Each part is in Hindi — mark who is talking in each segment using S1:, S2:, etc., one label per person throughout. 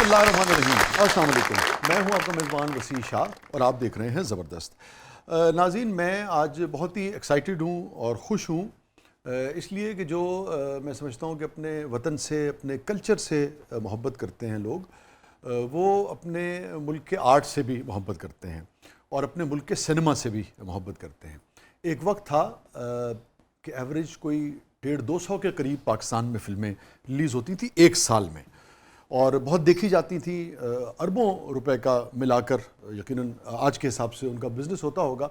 S1: बिस्मिल्लाहिर्रहमानिर्रहीम। अस्सलाम वालेकुम। मैं हूं आपका मेज़बान वसी शाह और आप देख रहे हैं ज़बरदस्त। नाज़रीन, मैं आज बहुत ही एक्साइटेड हूं और ख़ुश हूं, इसलिए कि जो मैं समझता हूं कि अपने वतन से, अपने कल्चर से मोहब्बत करते हैं लोग, वो अपने मुल्क के आर्ट से भी मोहब्बत करते हैं और अपने मुल्क के सिनेमा से भी मोहब्बत करते हैं। एक वक्त था कि एवरेज कोई 150-200 के करीब पाकिस्तान में फ़िल्में रिलीज़ होती थी एक साल में और बहुत देखी जाती थी। अरबों रुपए का मिलाकर यकीनन आज के हिसाब से उनका बिज़नेस होता होगा।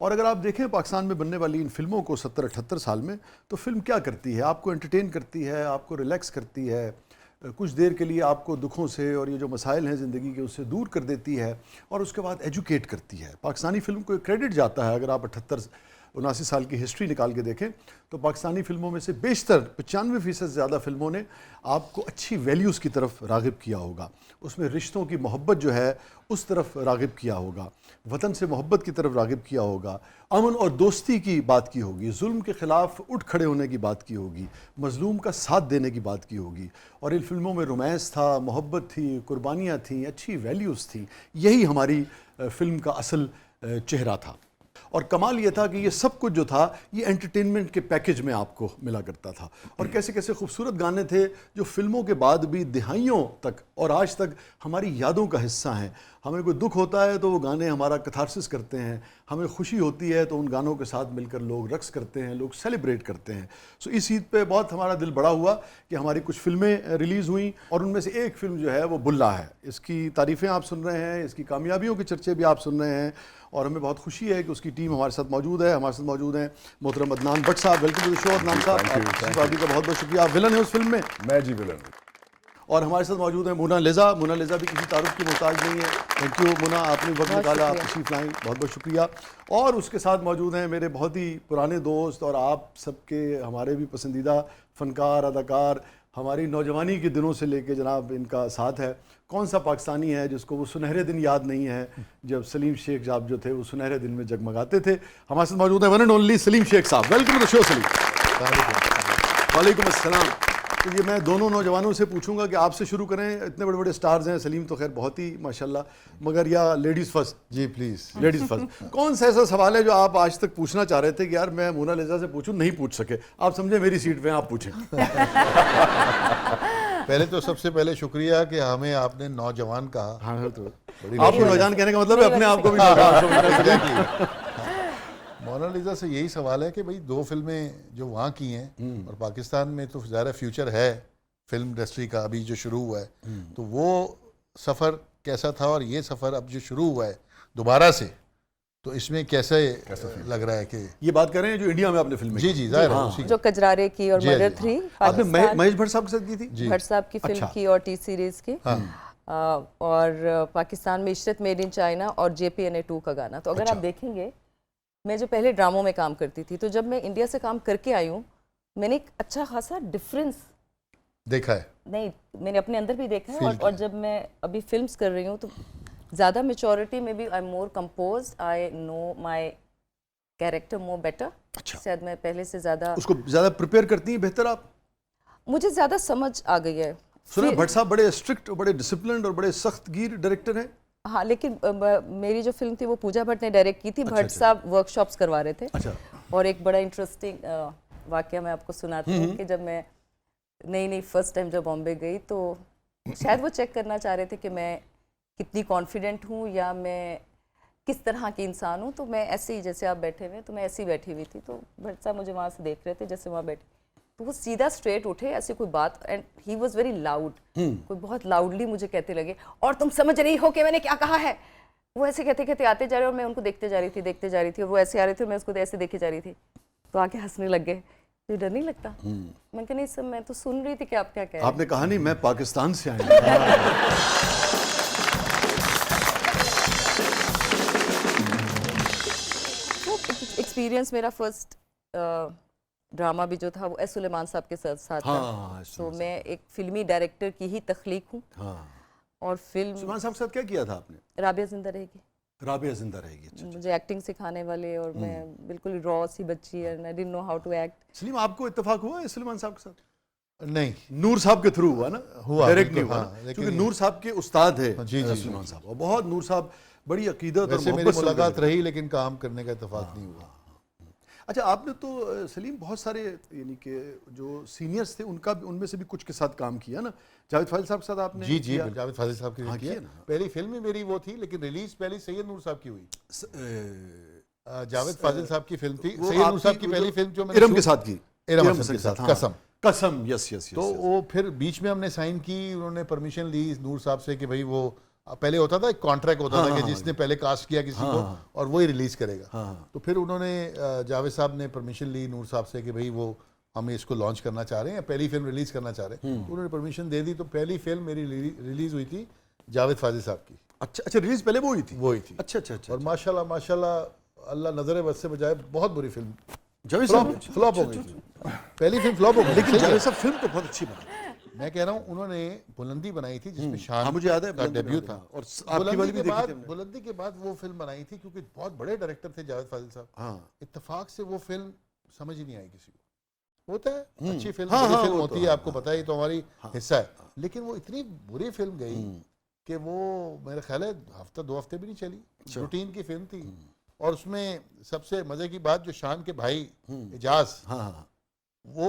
S1: और अगर आप देखें पाकिस्तान में बनने वाली इन फ़िल्मों को 70-78 साल में, तो फ़िल्म क्या करती है? आपको एंटरटेन करती है, आपको रिलैक्स करती है, कुछ देर के लिए आपको दुखों से और ये जो मसाइल हैं ज़िंदगी के उससे दूर कर देती है और उसके बाद एजुकेट करती है। पाकिस्तानी फ़िल्म को एक क्रेडिट जाता है। अगर आप 78-79 साल की हिस्ट्री निकाल के देखें तो पाकिस्तानी फ़िल्मों में से बेशतर 95% ज़्यादा फ़िल्मों ने आपको अच्छी वैल्यूज़ की तरफ राग़िब किया होगा, उसमें रिश्तों की मोहब्बत जो है उस तरफ राग़िब किया होगा, वतन से मोहब्बत की तरफ राग़िब किया होगा, अमन और दोस्ती की बात की होगी, जुल्म के ख़िलाफ़ उठ खड़े होने की बात की होगी, मज़लूम का साथ देने की बात की होगी। और इन फ़िल्मों में रोमांस था, मोहब्बत थी, कुर्बानियाँ थीं, अच्छी वैल्यूज़ थीं। यही हमारी फ़िल्म का असल चेहरा था। और कमाल ये था कि ये सब कुछ जो था ये एंटरटेनमेंट के पैकेज में आपको मिला करता था। और कैसे कैसे खूबसूरत गाने थे जो फ़िल्मों के बाद भी दिहाइयों तक और आज तक हमारी यादों का हिस्सा हैं। हमें कोई दुख होता है तो वो गाने हमारा कैथारसिस करते हैं, हमें खुशी होती है तो उन गानों के साथ मिलकर लोग रक्स करते हैं, लोग सेलिब्रेट करते हैं। सो इस ईद पे बहुत हमारा दिल बड़ा हुआ कि हमारी कुछ फ़िल्में रिलीज़ हुई और उनमें से एक फ़िल्म जो है वो बुल्ला है। इसकी तारीफ़ें आप सुन रहे हैं, इसकी कामयाबियों के चर्चे भी आप सुन रहे हैं और हमें बहुत खुशी है कि उसकी टीम हमारे साथ मौजूद है। हमारे साथ मौजूद हैं मोहतरम अदनान भट्ट साहब। Welcome to the show Adnan साहब। आपकी का बहुत बहुत शुक्रिया। आप विलन हैं उस फिल्म में?
S2: मैं जी विलन।
S1: और हमारे साथ मौजूद है मोना लिज़ा। मोना लिज़ा भी किसी तारुफ की मोहताज नहीं है। थैंक यू मोना, आपने वक्त निकाला, आप तशरीफ़ लाएँ, बहुत बहुत शुक्रिया। और उसके साथ मौजूद हैं मेरे बहुत ही पुराने दोस्त और आप सबके हमारे भी पसंदीदा फ़नकार, अदाकार, हमारी नौजवानी के दिनों से लेके जनाब इनका साथ है। कौन सा पाकिस्तानी है जिसको वो सुनहरे दिन याद नहीं है जब सलीम शेख साहब जो थे वो सुनहरे दिन में जगमगाते थे। हमारे साथ मौजूद है one and only Salim Sheikh साहब। Welcome to the show Salim. वालेकुम अस्सलाम। तो ये मैं दोनों नौजवानों से पूछूंगा कि आपसे शुरू करें। इतने बड़े बड़े स्टार्स हैं, सलीम तो खैर बहुत ही माशाल्लाह, मगर या लेडीज़ फर्स्ट?
S2: जी प्लीज़,
S1: लेडीज़ फर्स्ट। कौन सा ऐसा सवाल है जो आप आज तक पूछना चाह रहे थे कि यार मैं मोना लिज़ा से पूछूं, नहीं पूछ सके? आप समझे मेरी सीट पे आप पूछें।
S2: पहले तो सबसे पहले शुक्रिया कि हमें आपने नौजवान कहा।
S1: हाँ, तो आपको नौजवान कहने का मतलब है अपने आप को भी
S2: मोनालिसा से यही सवाल है कि भाई 2 फिल्में जो वहाँ की हैं और पाकिस्तान में तो ज़्यादा फ्यूचर है फिल्म इंडस्ट्री का अभी जो शुरू हुआ है, तो वो सफ़र कैसा था और ये सफ़र अब जो शुरू हुआ है दोबारा से, तो इसमें कैसे लग रहा है कि
S1: ये बात कर रहे हैं जो इंडिया में आपने फिल्म?
S2: जी जी जाहिर है उसी
S3: जो कजरारे की और मर्डर 3
S1: आपने महेश भट्ट साहब के साथ की थी?
S3: भट्ट साहब की फिल्म की और टी सीरीज की। और पाकिस्तान में इशरत मेड इन चाइना और JPNA 2 का गाना। तो अगर आप देखेंगे, मैं जो पहले ड्रामों में काम करती थी, तो जब मैं इंडिया से काम करके आई हूँ मैंने एक अच्छा खासा डिफरेंस
S2: देखा है।
S3: नहीं, मैंने अपने अंदर भी देखा है और जब मैं अभी फिल्म्स कर रही हूँ तो ज़्यादा मेच्योरिटी में भी I am more compose, I know my character more better. शायद मैं पहले से ज़्यादा
S1: उसको ज़्यादा प्रिपेयर करती हैं बेहतर आप?
S3: मुझे ज़्यादा समझ आ गई है।
S1: सुना भट्ट साहब बड़े स्ट्रिक्ट, बड़े डिसिप्लिन और बड़े सख्त गिर डायरेक्टर हैं।
S3: हाँ, लेकिन मेरी जो फिल्म थी वो पूजा भट्ट ने डायरेक्ट की थी। भट्ट साहब वर्कशॉप्स करवा रहे थे। और एक बड़ा इंटरेस्टिंग वाकया मैं आपको सुनाती हूँ कि जब मैं नई फर्स्ट टाइम जब बॉम्बे गई तो शायद वो चेक करना चाह रहे थे कि मैं कितनी कॉन्फिडेंट हूँ या मैं किस तरह की इंसान हूँ। तो मैं ऐसे ही, जैसे आप बैठे हुए, तो मैं ऐसे ही बैठी हुई थी, तो भट्ट साहब मुझे वहाँ से देख रहे थे जैसे वहाँ बैठे, तो वो सीधा स्ट्रेट उठे, ऐसी कोई बात, and he was very loud, कोई बहुत लाउडली मुझे कहते लगे, और तुम समझ रही हो कि मैंने क्या कहा है। वो ऐसे कहते कहते आते जा रहे और मैं उनको देखते जा रही थी और वो ऐसे आ रहे थे और मैं उसको ऐसे देखे जा रही थी, तो आके हंसने लग गए। तो डर नहीं लगता? मैं कहा नहीं सर, मैं तो सुन रही थी कि आप क्या कह रहे हैं।
S1: आपने कहा नहीं मैं पाकिस्तान से आई हूं।
S3: एक्सपीरियंस मेरा फर्स्ट ड्रामा भी जो था वो एस सुलेमान साहब के साथ था। तो मैं एक फिल्मी डायरेक्टर की ही तख्लीक हूँ। और फिल्म
S1: सुलेमान साहब के साथ क्या किया था आपने?
S3: राबिया जिंदा रहेगी।
S1: राबिया जिंदा रहेगी। अच्छा,
S3: मुझे एक्टिंग सिखाने वाले, और मैं बिल्कुल रॉ सी बच्ची, and I didn't know how to act.
S1: Salim, आपको इत्तेफाक हुआ है सुलेमान साहब के साथ?
S2: नहीं,
S1: नूर साहब के थ्रू हुआ ना,
S2: हुआ,
S1: डायरेक्ट नहीं
S2: बिल्कुल,
S1: हुआ
S2: हाँ,
S1: ना,
S2: लेकिन
S1: क्योंकि नूर साहब के उस्ताद है
S2: जी, जी,
S1: सलमान साहब, और बहुत नूर साहब बड़ी अकीदत और
S2: वैसे मेरी
S1: मोहब्बत से उनका
S2: मुलाकात
S1: जिक्र।
S2: रही लेकिन काम करने का इत्तेफाक नहीं हुआ।
S1: अच्छा, आपने तो सलीम बहुत सारे यानी कि जो सीनियर्स थे उनका उनमें से भी कुछ के साथ काम किया ना, जावेद फाजिल साहब के साथ आपने
S2: जी जी,
S1: किया?
S2: जावेद फाजिल साहब की
S1: हाँ,
S2: किया।
S1: किया ना।
S2: पहली फिल्म ही मेरी वो थी, लेकिन रिलीज पहली सैयद नूर साहब की हुई। जावेद फाजिल साहब की फिल्म थी,
S1: वो
S2: सैयद नूर साहब
S1: आपकी
S2: की पहली फिल्म जो
S1: इरम के साथ की,
S2: इरम हसन के साथ,
S1: हाँ।
S2: कसम।
S1: कसम, यस यस
S2: तो
S1: यस।
S2: वो फिर बीच में हमने साइन की, उन्होंने परमिशन ली नूर साहब से कि भाई वो पहले होता था एक कॉन्ट्रैक्ट होता था कि जिसने पहले कास्ट किया किसी को और वही रिलीज करेगा। तो फिर उन्होंने जावेद साहब ने परमिशन ली नूर साहब से कि भाई वो हम इसको लॉन्च करना चाह रहे हैं, पहली फिल्म रिलीज करना चाह रहे हैं। तो उन्होंने परमिशन दे दी। तो पहली फिल्म मेरी रिलीज हुई थी जावेद फाजिल साहब की।
S1: अच्छा अच्छा, रिलीज पहले वो हुई थी?
S2: वो ही थी।
S1: अच्छा अच्छा अच्छा।
S2: और माशाल्लाह माशाल्लाह अल्लाह नजर बद से बजाय बहुत बुरी फिल्म
S1: जावेद साहब
S2: फ्लॉप हो गई थी। पहली फिल्म फ्लॉप हो गई,
S1: लेकिन
S2: सही है।
S1: जावेद साहब फिल्म तो बहुत अच्छी बनी।
S2: मैं कह रहा हूँ उन्होंने बुलंदी बनाई थी जिसमें शान
S1: हाँ, मुझे याद है,
S2: का
S1: बुलंदी
S2: डेब्यू
S1: बनाई
S2: था।
S1: थी। और आपकी वाली भी देखी थी हमने।
S2: बुलंदी के बाद वो फिल्म बनाई थी क्योंकि बहुत बड़े डायरेक्टर थे जावेद फाजिल साहब।
S1: हाँ
S2: इत्तेफाक से वो फिल्म समझ ही नहीं आई किसी को। होता है अच्छी फिल्म
S1: हाँ,
S2: बुरी
S1: हाँ,
S2: फिल्म
S1: वो
S2: होती
S1: तो
S2: है,
S1: हाँ,
S2: आपको पता है, ये तो हमारी हिस्सा है। लेकिन वो इतनी बुरी फिल्म गई कि वो मेरा ख्याल है हफ्ता 2 हफ्ते भी नहीं चली। रूटीन की फिल्म थी। और उसमें सबसे मजे की बात जो शान के भाई एजाज,
S1: हाँ हाँ,
S2: वो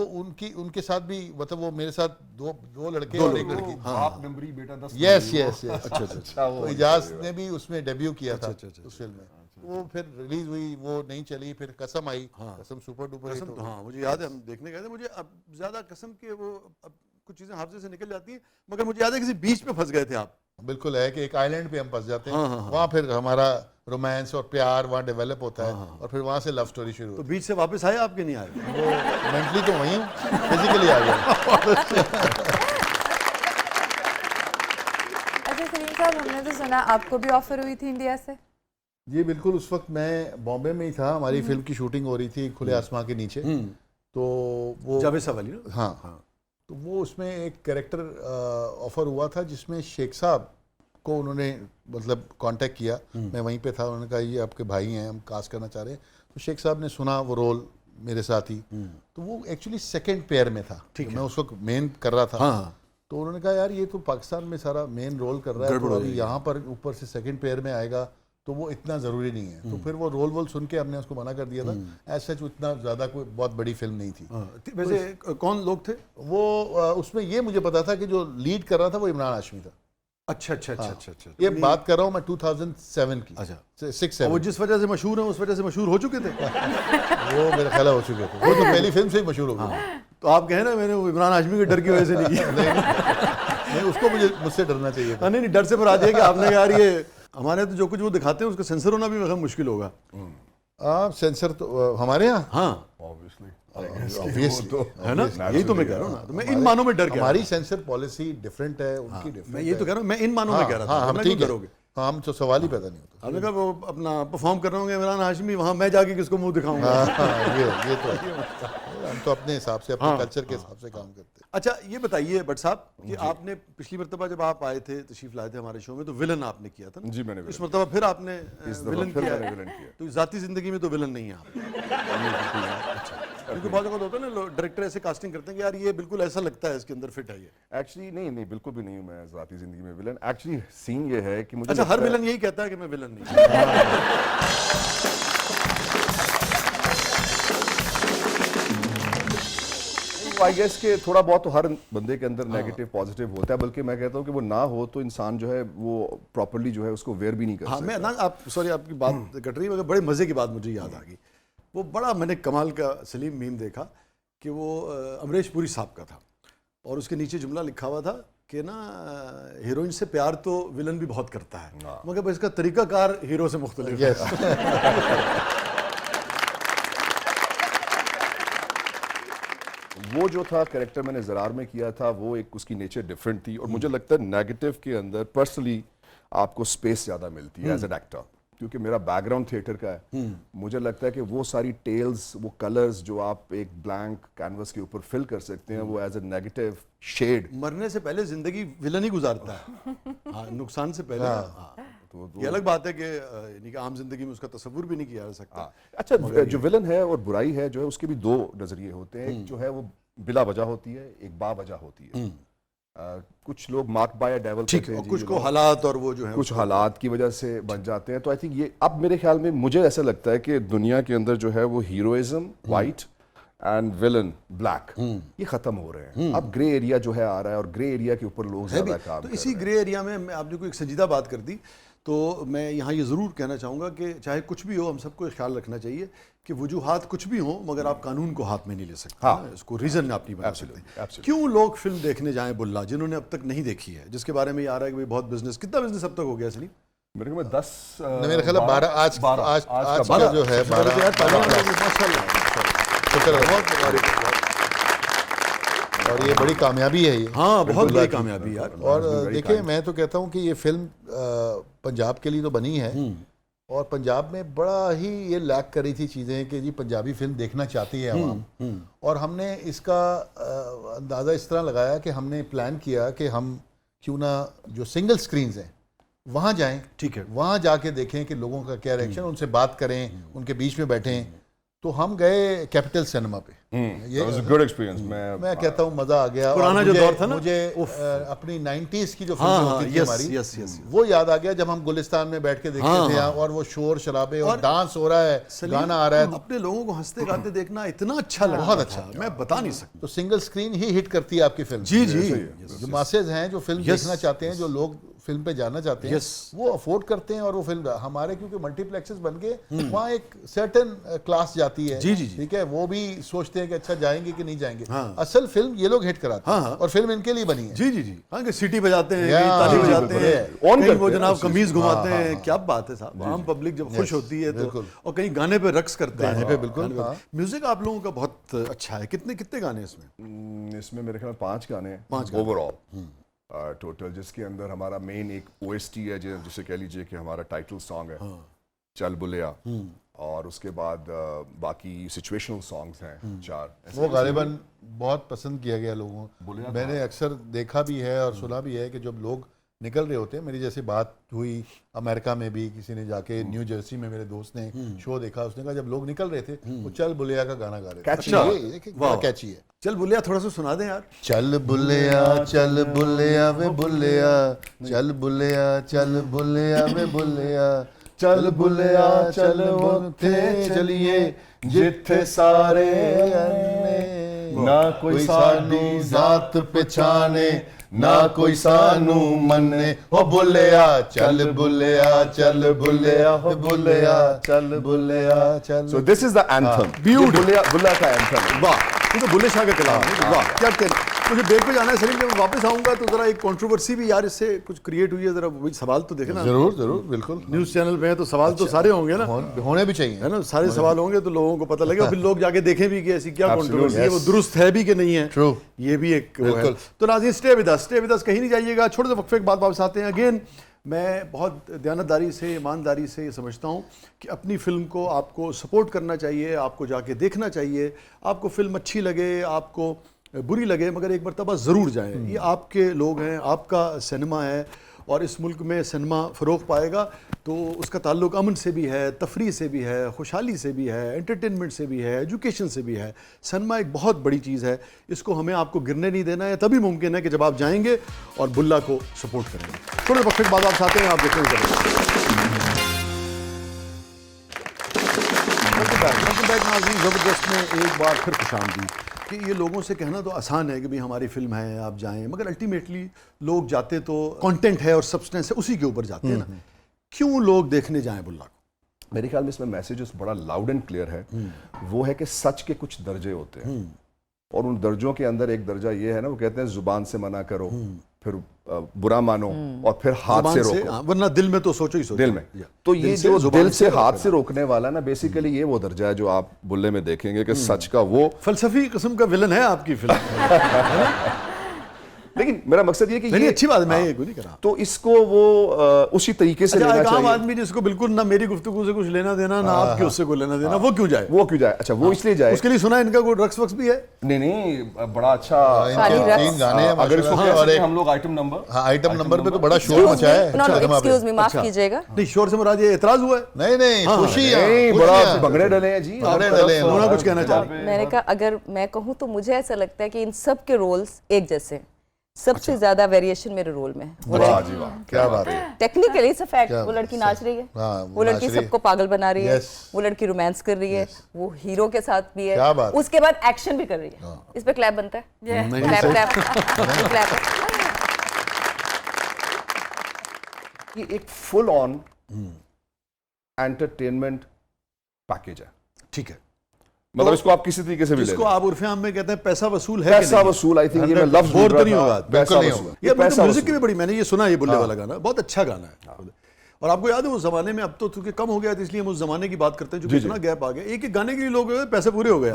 S2: उनके साथ भी, मतलब वो मेरे साथ दो लड़के
S1: दो
S2: और एक
S1: लोग,
S2: लड़की।
S4: बाप नंबरी बेटा 10
S2: यस यस यस।
S1: अच्छा अच्छा।
S2: तो इजाज ने भी उसमें डेब्यू किया था
S1: अच्छा,
S2: उस फिल्म में। वो फिर रिलीज हुई, वो नहीं चली। फिर कसम आई, कसम सुपर डुपर हिट
S1: कसम
S2: हो
S1: तो
S2: गई।
S1: हाँ, मुझे याद है हम देखने गए थे। मुझे अब ज्यादा कसम के वो अब कुछ चीजें हाफजे से निकल जाती हैं, मगर मुझे याद है किसी बीच पे फंस गए थे आप।
S2: बिल्कुल है कि एक आइलैंड पे हम फंस जाते हैं।
S1: हाँ, हाँ,
S2: वहाँ फिर हमारा रोमांस और प्यार वहाँ डेवलप होता है और फिर वहाँ से लव स्टोरी शुरू
S1: तो
S2: होती
S1: बीच से वापस आए आपके? नहीं आए?
S2: है। वो मेंटली तो वहीं हूँ, फिजिकली आ गया।
S5: अच्छा सलीम साहब, हमने तो सुना आपको भी ऑफर हुई थी इंडिया से।
S2: जी बिल्कुल, उस वक्त मैं बॉम्बे में ही था, हमारी फिल्म की शूटिंग हो रही थी खुले आसमां के नीचे। तो वो
S1: जावेद साहब वाली ना?
S2: हाँ, तो वो उसमें एक कैरेक्टर ऑफर हुआ था जिसमें शेख साहब को उन्होंने मतलब कांटेक्ट किया। मैं वहीं पे था, उन्होंने कहा ये आपके भाई हैं, हम कास्ट करना चाह रहे हैं। तो शेख साहब ने सुना वो रोल मेरे साथ ही। तो वो एक्चुअली सेकंड पेयर में था, मैं उस वक्त मेन कर रहा था।
S1: हाँ।
S2: तो उन्होंने कहा यार ये तो पाकिस्तान में सारा मेन रोल कर रहा है, तो अभी यहाँ पर ऊपर से सेकंड पेयर में आएगा तो वो इतना ज़रूरी नहीं है। तो फिर वो रोल सुन के हमने उसको मना कर दिया था। ऐसा इतना ज़्यादा कोई बहुत बड़ी फिल्म नहीं थी।
S1: वैसे कौन लोग थे
S2: वो उसमें ये मुझे पता था कि जो लीड कर रहा था वो इमरान हाशमी था।
S1: अच्छा अच्छा अच्छा अच्छा अच्छा।
S2: ये बात कर रहा हूँ मैं 2007 की।
S1: अच्छा।
S2: 6-7
S1: वो जिस वजह से मशहूर है उस वजह से मशहूर हो चुके थे।
S2: वो मेरा ख्याल हो चुके थे। वो तो पहली फिल्म से ही मशहूर हो गए।
S1: तो आप कहें ना मैंने वो इमरान हाशमी के डर की वजह से नहीं किया।
S2: नहीं, उसको मुझसे डरना चाहिए था।
S1: नहीं नहीं, डर से पर आ जाए कि आपने कहा यार ये हमारे तो जो कुछ वो दिखाते हैं उसका सेंसर होना भी मतलब मुश्किल होगा।
S2: सेंसर तो हमारे यहाँ
S1: हाँ
S4: ऑब्वियसली
S2: ऑब्वियसली
S1: है ना, यही तो मैं कह रहा हूँ ना। तो मैं इन मानों में डर गया।
S2: हमारी सेंसर पॉलिसी डिफरेंट है, उनकी
S1: मैं
S2: डिफरेंट
S1: ये तो कह रहा हूँ, मैं इन मानों में कह रहा था।
S2: हाँ, हम
S1: वरना
S2: ठीक
S1: क्यों
S2: है।
S1: करोगे?
S2: हाँ, हम तो सवाल ही पैदा नहीं होता।
S1: आपने कहा वो अपना परफॉर्म कर रहे होंगे इमरान हाशमी, वहाँ मैं जाके किसको मुंह दिखाऊंगा?
S2: ये तो हम तो अपने हिसाब से, अपने कल्चर के हिसाब से काम करते हैं।
S1: अच्छा ये बताइए भट्ट साहब कि आपने पिछली मरतबा जब आप आए थे, तशरीफ लाए थे हमारे शो में, तो विलन आपने किया था ना?
S4: जी, मैंने
S1: इस
S4: विलन
S1: मरतबा फिर आपने
S4: इस दफा
S1: विलन
S4: फिर
S1: किया
S4: मैंने
S1: है।
S4: विलन किया।
S1: तो जाती जिंदगी में तो विलन नहीं है आप। अच्छा, क्योंकि बहुत जगह होता है ना, डायरेक्टर ऐसे कास्टिंग करते हैं कि यार ये बिल्कुल ऐसा लगता है इसके अंदर फिट है ये।
S4: एक्चुअली नहीं बिल्कुल भी नहीं हूँ मैं ज़ाती ज़िंदगी में विलन। एक्चुअली सीन ये है कि मुझे
S1: अच्छा, हर
S4: लगता है-
S1: विलन यही कहता है कि मैं विलन नहीं।
S4: आई गेस के थोड़ा बहुत तो हर बंदे के अंदर नेगेटिव पॉजिटिव होता है, बल्कि मैं कहता हूँ कि वो ना हो तो इंसान जो है वो प्रॉपर्ली जो है उसको वेयर भी नहीं कर
S1: हाँ,
S4: सकता।
S1: मैं ना आप सॉरी आपकी बात कट रही है, मगर बड़े मज़े की बात मुझे याद आ गई। वो बड़ा मैंने कमाल का सलीम मीम देखा कि वो अमरीश पुरी साहब का था और उसके नीचे जुमला लिखा हुआ था कि ना हीरोइन से प्यार तो विलन भी बहुत करता है, मगर बस इसका तरीकाकार हीरो से मुख्तलिफ है।
S2: यस।
S4: वो जो था कैरेक्टर मैंने ज़रार में किया था, वो एक उसकी नेचर डिफरेंट थी। और मुझे लगता है नेगेटिव के अंदर पर्सनली आपको स्पेस ज़्यादा मिलती है एज एन एक्टर, क्योंकि मेरा बैकग्राउंड थिएटर का है। मुझे लगता है कि वो सारी टेल्स, वो कलर्स जो आप एक ब्लैंक कैनवस के ऊपर फिल कर सकते हैं, वो एज ए नेगेटिव शेड।
S1: मरने से पहले जिंदगी विलन ही गुजारता है। हाँ, नुकसान से पहले। हाँ।
S4: तो
S1: ये अलग बात है कि यानी कि आम जिंदगी में उसका तस्वुर भी नहीं किया जा सकता।
S4: अच्छा, जो विलन है और बुराई है जो है उसके भी दो नजरिए होते हैं। एक जो है वो बिला वजह होती है, एक बा वजह होती है। कुछ लोग मार्क बाय डेविल
S1: ठीक, और कुछ को हालात और वो जो है
S4: कुछ हालात की वजह से बन जाते हैं। तो आई थिंक ये अब मेरे ख्याल में मुझे ऐसा लगता है कि दुनिया के अंदर जो है वो heroism white and villain black ये खत्म हो रहे हैं। अब ग्रे एरिया जो है आ रहा है और ग्रे एरिया के ऊपर लोग
S1: है भी।
S4: ज्यादा काम
S1: तो
S4: कर
S1: इसी
S4: रहे हैं।
S1: ग्रे एरिया में आपने कोई एक संजीदा बात कर दी, तो मैं यहाँ ये ज़रूर कहना चाहूँगा कि चाहे कुछ भी हो, हम सबको ख्याल रखना चाहिए कि वजूहात कुछ भी हो, मगर आप कानून को हाथ में नहीं ले सकते।
S4: हाँ।
S1: इसको रीज़न आप नहीं बना
S4: Absolutely,
S1: सकते।
S4: absolutely.
S1: क्यों लोग फिल्म देखने जाएं बुल्ला, जिन्होंने अब तक नहीं देखी है, जिसके बारे में ये आ रहा है कि भाई बहुत बिजनेस, कितना बिजनेस अब तक हो गया सलीम?
S4: मेरे ख्याल में 10
S2: मेरे ख्याल है 12 आज
S4: का
S2: का
S4: 12
S2: जो है 12 शुक्र है, बहुत मुबारक। और ये बड़ी कामयाबी है ये।
S1: हाँ, बहुत बड़ी कामयाबी यार।
S2: और देखिए, मैं तो कहता हूँ कि ये फिल्म पंजाब के लिए तो बनी है, और पंजाब में बड़ा ही ये लैक करी थी चीज़ें कि जी पंजाबी फिल्म देखना चाहती है आवाम। और हमने इसका अंदाज़ा इस तरह लगाया कि हमने प्लान किया कि हम क्यों ना जो सिंगल स्क्रीन्स हैं वहाँ जाएं,
S1: ठीक है,
S2: वहाँ जाके देखें कि लोगों का क्या रिएक्शन, उनसे बात करें, उनके बीच में बैठें। तो हम गए कैपिटल सिनेमा पे।
S4: ये वाज अ गुड एक्सपीरियंस। मैं
S2: कहता हूँ मज़ा आ गया।
S1: पुराना जो दौर था ना,
S2: मुझे अपनी 90s की जो फिल्म
S1: हाँ,
S2: होती थी
S1: यस,
S2: हमारी,
S1: यस, यस,
S2: वो याद आ गया जब हम गुलिस्तान में बैठ के देखते
S1: हाँ,
S2: थे
S1: हाँ।
S2: और वो शोर शराबे और डांस हो रहा है,
S1: सलीम,
S2: गाना आ रहा है।
S1: अपने लोगों को हंसते गाते देखना इतना अच्छा लगा,
S2: बहुत अच्छा।
S1: मैं बता नहीं सकता।
S2: तो सिंगल स्क्रीन ही हिट करती है आपकी फिल्म।
S1: जी जी,
S2: जो मासेज हैं, जो फिल्म देखना चाहते हैं, जो लोग फिल्म पे जाना चाहते हैं,
S1: Yes.
S2: वो अफोर्ड करते हैं। और वो फिल्म हमारे क्योंकि मल्टीप्लेक्सेस बन के वहाँ एक सर्टेन क्लास जाती है।
S1: जी, जी, जी।
S2: ठीक है, वो भी सोचते हैं कि अच्छा जाएंगे कि नहीं जाएंगे।
S1: हाँ।
S2: असल फिल्म ये लोग हिट कराते हैं,
S1: हाँ।
S2: और फिल्म इनके लिए बनी है।
S1: जी जी जी, हाँ, कि सीटी बजाते हैं,
S2: या,
S1: कहीं ताली
S2: हाँ,
S1: बजाते
S2: बिल्कुल,
S1: हैं,
S4: ऑन
S1: कहीं
S4: करते
S1: वो
S4: हैं
S1: जनाब
S4: उस
S1: कमीज
S4: चीज़ को।
S1: घुमाते हैं। क्या बात है साहब, आम पब्लिक जब खुश होती है तो,
S2: बिल्कुल।
S1: और कहीं गाने पे रक्स करते हैं।
S2: गाने पे बिल्कुल,
S1: गाने पे।
S2: हाँ।
S1: म्यूजिक आप लोगों का बहुत अच्छा है। कितने कितने गाने इसमें?
S4: इसमें मेरे ख्याल में 5 गाने हैं,
S1: 5 गाने।
S4: ओवरऑल टोटल, जिसके अंदर हमारा मेन एक OST है, जिसे कह लीजिए कि हमारा टाइटल सॉन्ग है, चल बुलिया। और उसके बाद बाकी सिचुएशनल सॉन्ग्स हैं 4।
S2: वो गालिबन बहुत पसंद किया गया लोगों को। मैंने अक्सर देखा भी है और सुना भी है कि जब लोग निकल रहे होते हैं, मेरी जैसी बात हुई अमेरिका में भी, किसी ने जाके न्यू जर्सी में मेरे दोस्त ने शो देखा, उसने कहा जब लोग निकल रहे थे वो चल बुलिया का गाना गा रहे थे।
S4: कैची
S2: अच्छा,
S4: है।
S2: ये बड़ा कैची है।
S1: चल बुलिया थोड़ा सा सुना दें यार।
S2: चल बुलिया वे बुलिया, चल बुलिया वे बुलिया, चल बुलिया चल उथे चलिए जिथे सारे अन्ने, ना कोई सानू जात पहचाने, ना कोई सानू मन्ने। हो बुलिया चल बुलिया हो बुलिया चल बुलिया चल।
S4: So this is the anthem, बुलिया का एंथम।
S1: वाह, ये तो बुल्ले शाह का कलाम है। वाह, क्या कहना। मुझे ब्रेक पे जाना है सलीम, जब मैं वापस आऊंगा तो जरा एक कंट्रोवर्सी भी यार इससे कुछ क्रिएट हुई है, जरा वही सवाल तो देखना।
S2: जरूर जरूर, बिल्कुल।
S1: न्यूज़ चैनल पे है तो सवाल तो सारे होंगे ना,
S2: होने भी चाहिए,
S1: है ना, सारे सवाल होंगे तो लोगों को पता लगेगा, फिर लोग जाके देखें भी कि ऐसी क्या
S4: Absolutely,
S1: कंट्रोवर्सी है, वो दुरुस्त है भी कि नहीं है।
S2: True.
S1: ये भी एक वो है। तो नाज़रीन, स्टे विद अस, कहीं नहीं जाइएगा। छोटे से वक्फे के बाद वापस आते हैं। अगेन मैं बहुत दयानतदारी से, ईमानदारी से ये समझता हूँ कि अपनी फ़िल्म को आपको सपोर्ट करना चाहिए, आपको जाके देखना चाहिए। आपको फ़िल्म अच्छी लगे, आपको बुरी लगे, मगर एक मरतबा ज़रूर जाएँ। ये आपके लोग हैं, आपका सिनेमा है, और इस मुल्क में सिनेमा फ़रोग़ पाएगा तो उसका ताल्लुक अमन से भी है, तफरी से भी है, खुशहाली से भी है, एंटरटेनमेंट से भी है, एजुकेशन से भी है। सिनेमा एक बहुत बड़ी चीज़ है, इसको हमें आपको गिरने नहीं देना है। तभी मुमकिन है कि जब आप जाएंगे और बुल्ला को सपोर्ट करेंगे। थोड़े वक्त के बाद आप आते हैं, आप देखेंगे। वेलकम बैक नाज़रीन, ज़बरदस्त में एक बार फिर खुशामदीद। कि ये लोगों से कहना तो आसान है कि भाई हमारी फिल्म है, आप जाएं, मगर अल्टीमेटली लोग जाते तो कंटेंट है और सब्सटेंस है उसी के ऊपर जाते हैं ना। क्यों लोग देखने जाएं बुल्ला को?
S4: मेरे ख्याल में इसमें मैसेजेस बड़ा लाउड एंड क्लियर है। वो है कि सच के कुछ दर्जे होते हैं, और उन दर्जों के अंदर एक दर्जा ये है ना, वो कहते हैं जुबान से मना करो, फिर बुरा मानो, और फिर हाथ से रोको,
S1: वरना दिल में तो सोचो ही सोचो।
S4: दिल में। तो ये जो दिल से हाथ से रोकने वाला ना, बेसिकली ये वो दर्जा है जो आप बुल्ले में देखेंगे कि सच का वो
S1: फलसफी किस्म का विलन है आपकी फिल्म।
S4: लेकिन मेरा मकसद ये कि
S1: नहीं
S4: ये
S1: अच्छी बात है, मैं ये नहीं कर रहा।
S4: तो इसको वो उसी तरीके से
S1: अच्छा,
S4: लेना
S1: एक आम
S4: चाहिए।
S1: आदमी जिसको बिल्कुल ना मेरी गुफ्तगू से कुछ लेना देना ना आपके उससे कोई लेना देना, वो क्यों जाए?
S4: वो क्यों जाए? अच्छा, वो इसलिए जाए,
S1: उसके लिए सुना है इनका कोई ड्रग्स वक्स भी है?
S4: नहीं बड़ा अच्छा।
S3: खाली
S2: इनके
S3: रक्स।
S2: 3 गाने हैं
S4: अगर इसको
S2: माशाल्लाह
S4: कह
S2: और
S4: सकें
S2: एक
S4: हम लोग आइटम नंबर,
S2: हाँ आइटम नंबर पे तो बड़ा शोर मचा है सिनेमा पे।
S3: एक्सक्यूज मी, माफ
S1: अच्छा।
S3: कीजिएगा।
S1: नहीं, शोर से मुराद ये एतराज हुआ है?
S2: नहीं नहीं खुशी
S4: नहीं, बड़ा भंगड़े डले हैं जी,
S2: भंगड़े डले हैं।
S1: उन्होंने कुछ कहना चाह रहे
S3: मैंने कहा अगर मैं कहूँ तो मुझे ऐसा लगता है कि इन सब के रोल्स एक जैसे हैं। सबसे ज्यादा वेरिएशन मेरे रोल में है।
S4: वाह जी वाह,
S2: क्या बात है।
S3: Technically it's a fact.
S2: क्या
S3: वो लड़की
S2: बात
S3: नाच रही है,
S2: हाँ,
S3: वो लड़की
S2: नाच रही है।
S3: सबको पागल बना रही है,
S2: Yes.
S3: वो लड़की रोमांस कर रही है, वो हीरो के साथ भी है,
S2: क्या बात है।
S3: उसके बाद एक्शन भी कर रही है। इस पे क्लैप बनता है,
S1: नहीं,
S3: क्लैप
S1: सही।
S3: Clap clap.
S4: ये एक फुल ऑन एंटरटेनमेंट पैकेज है।
S1: ठीक है,
S4: मतलब इसको आप किसी तरीके से भी ले
S1: जिसको
S4: लें।
S1: आप उर्फ आम में कहते हैं पैसा वसूल है कि
S4: पैसा
S1: नहीं?
S4: वसूल, आई थिंक ये मैं लफ्ज
S1: बोर
S4: ढूंढ
S1: तो
S4: रहा
S1: नहीं
S4: था।
S1: होगा?
S4: पैसा
S2: बिल्कुल नहीं
S4: वसूल,
S2: होगा।
S1: ये
S4: पैसा
S1: म्यूजिक की भी
S4: वसूल।
S1: बड़ी, मैंने ये सुना, ये बुल्ले वाला गाना बहुत अच्छा गाना है। और आपको याद है उस जमाने में, अब तो चूंकि कम हो गया था इसलिए हम उस जमाने की बात करते हैं, जो कितना गैप आ गया, एक एक गाने के लिए लोग पैसे पूरे हो गए।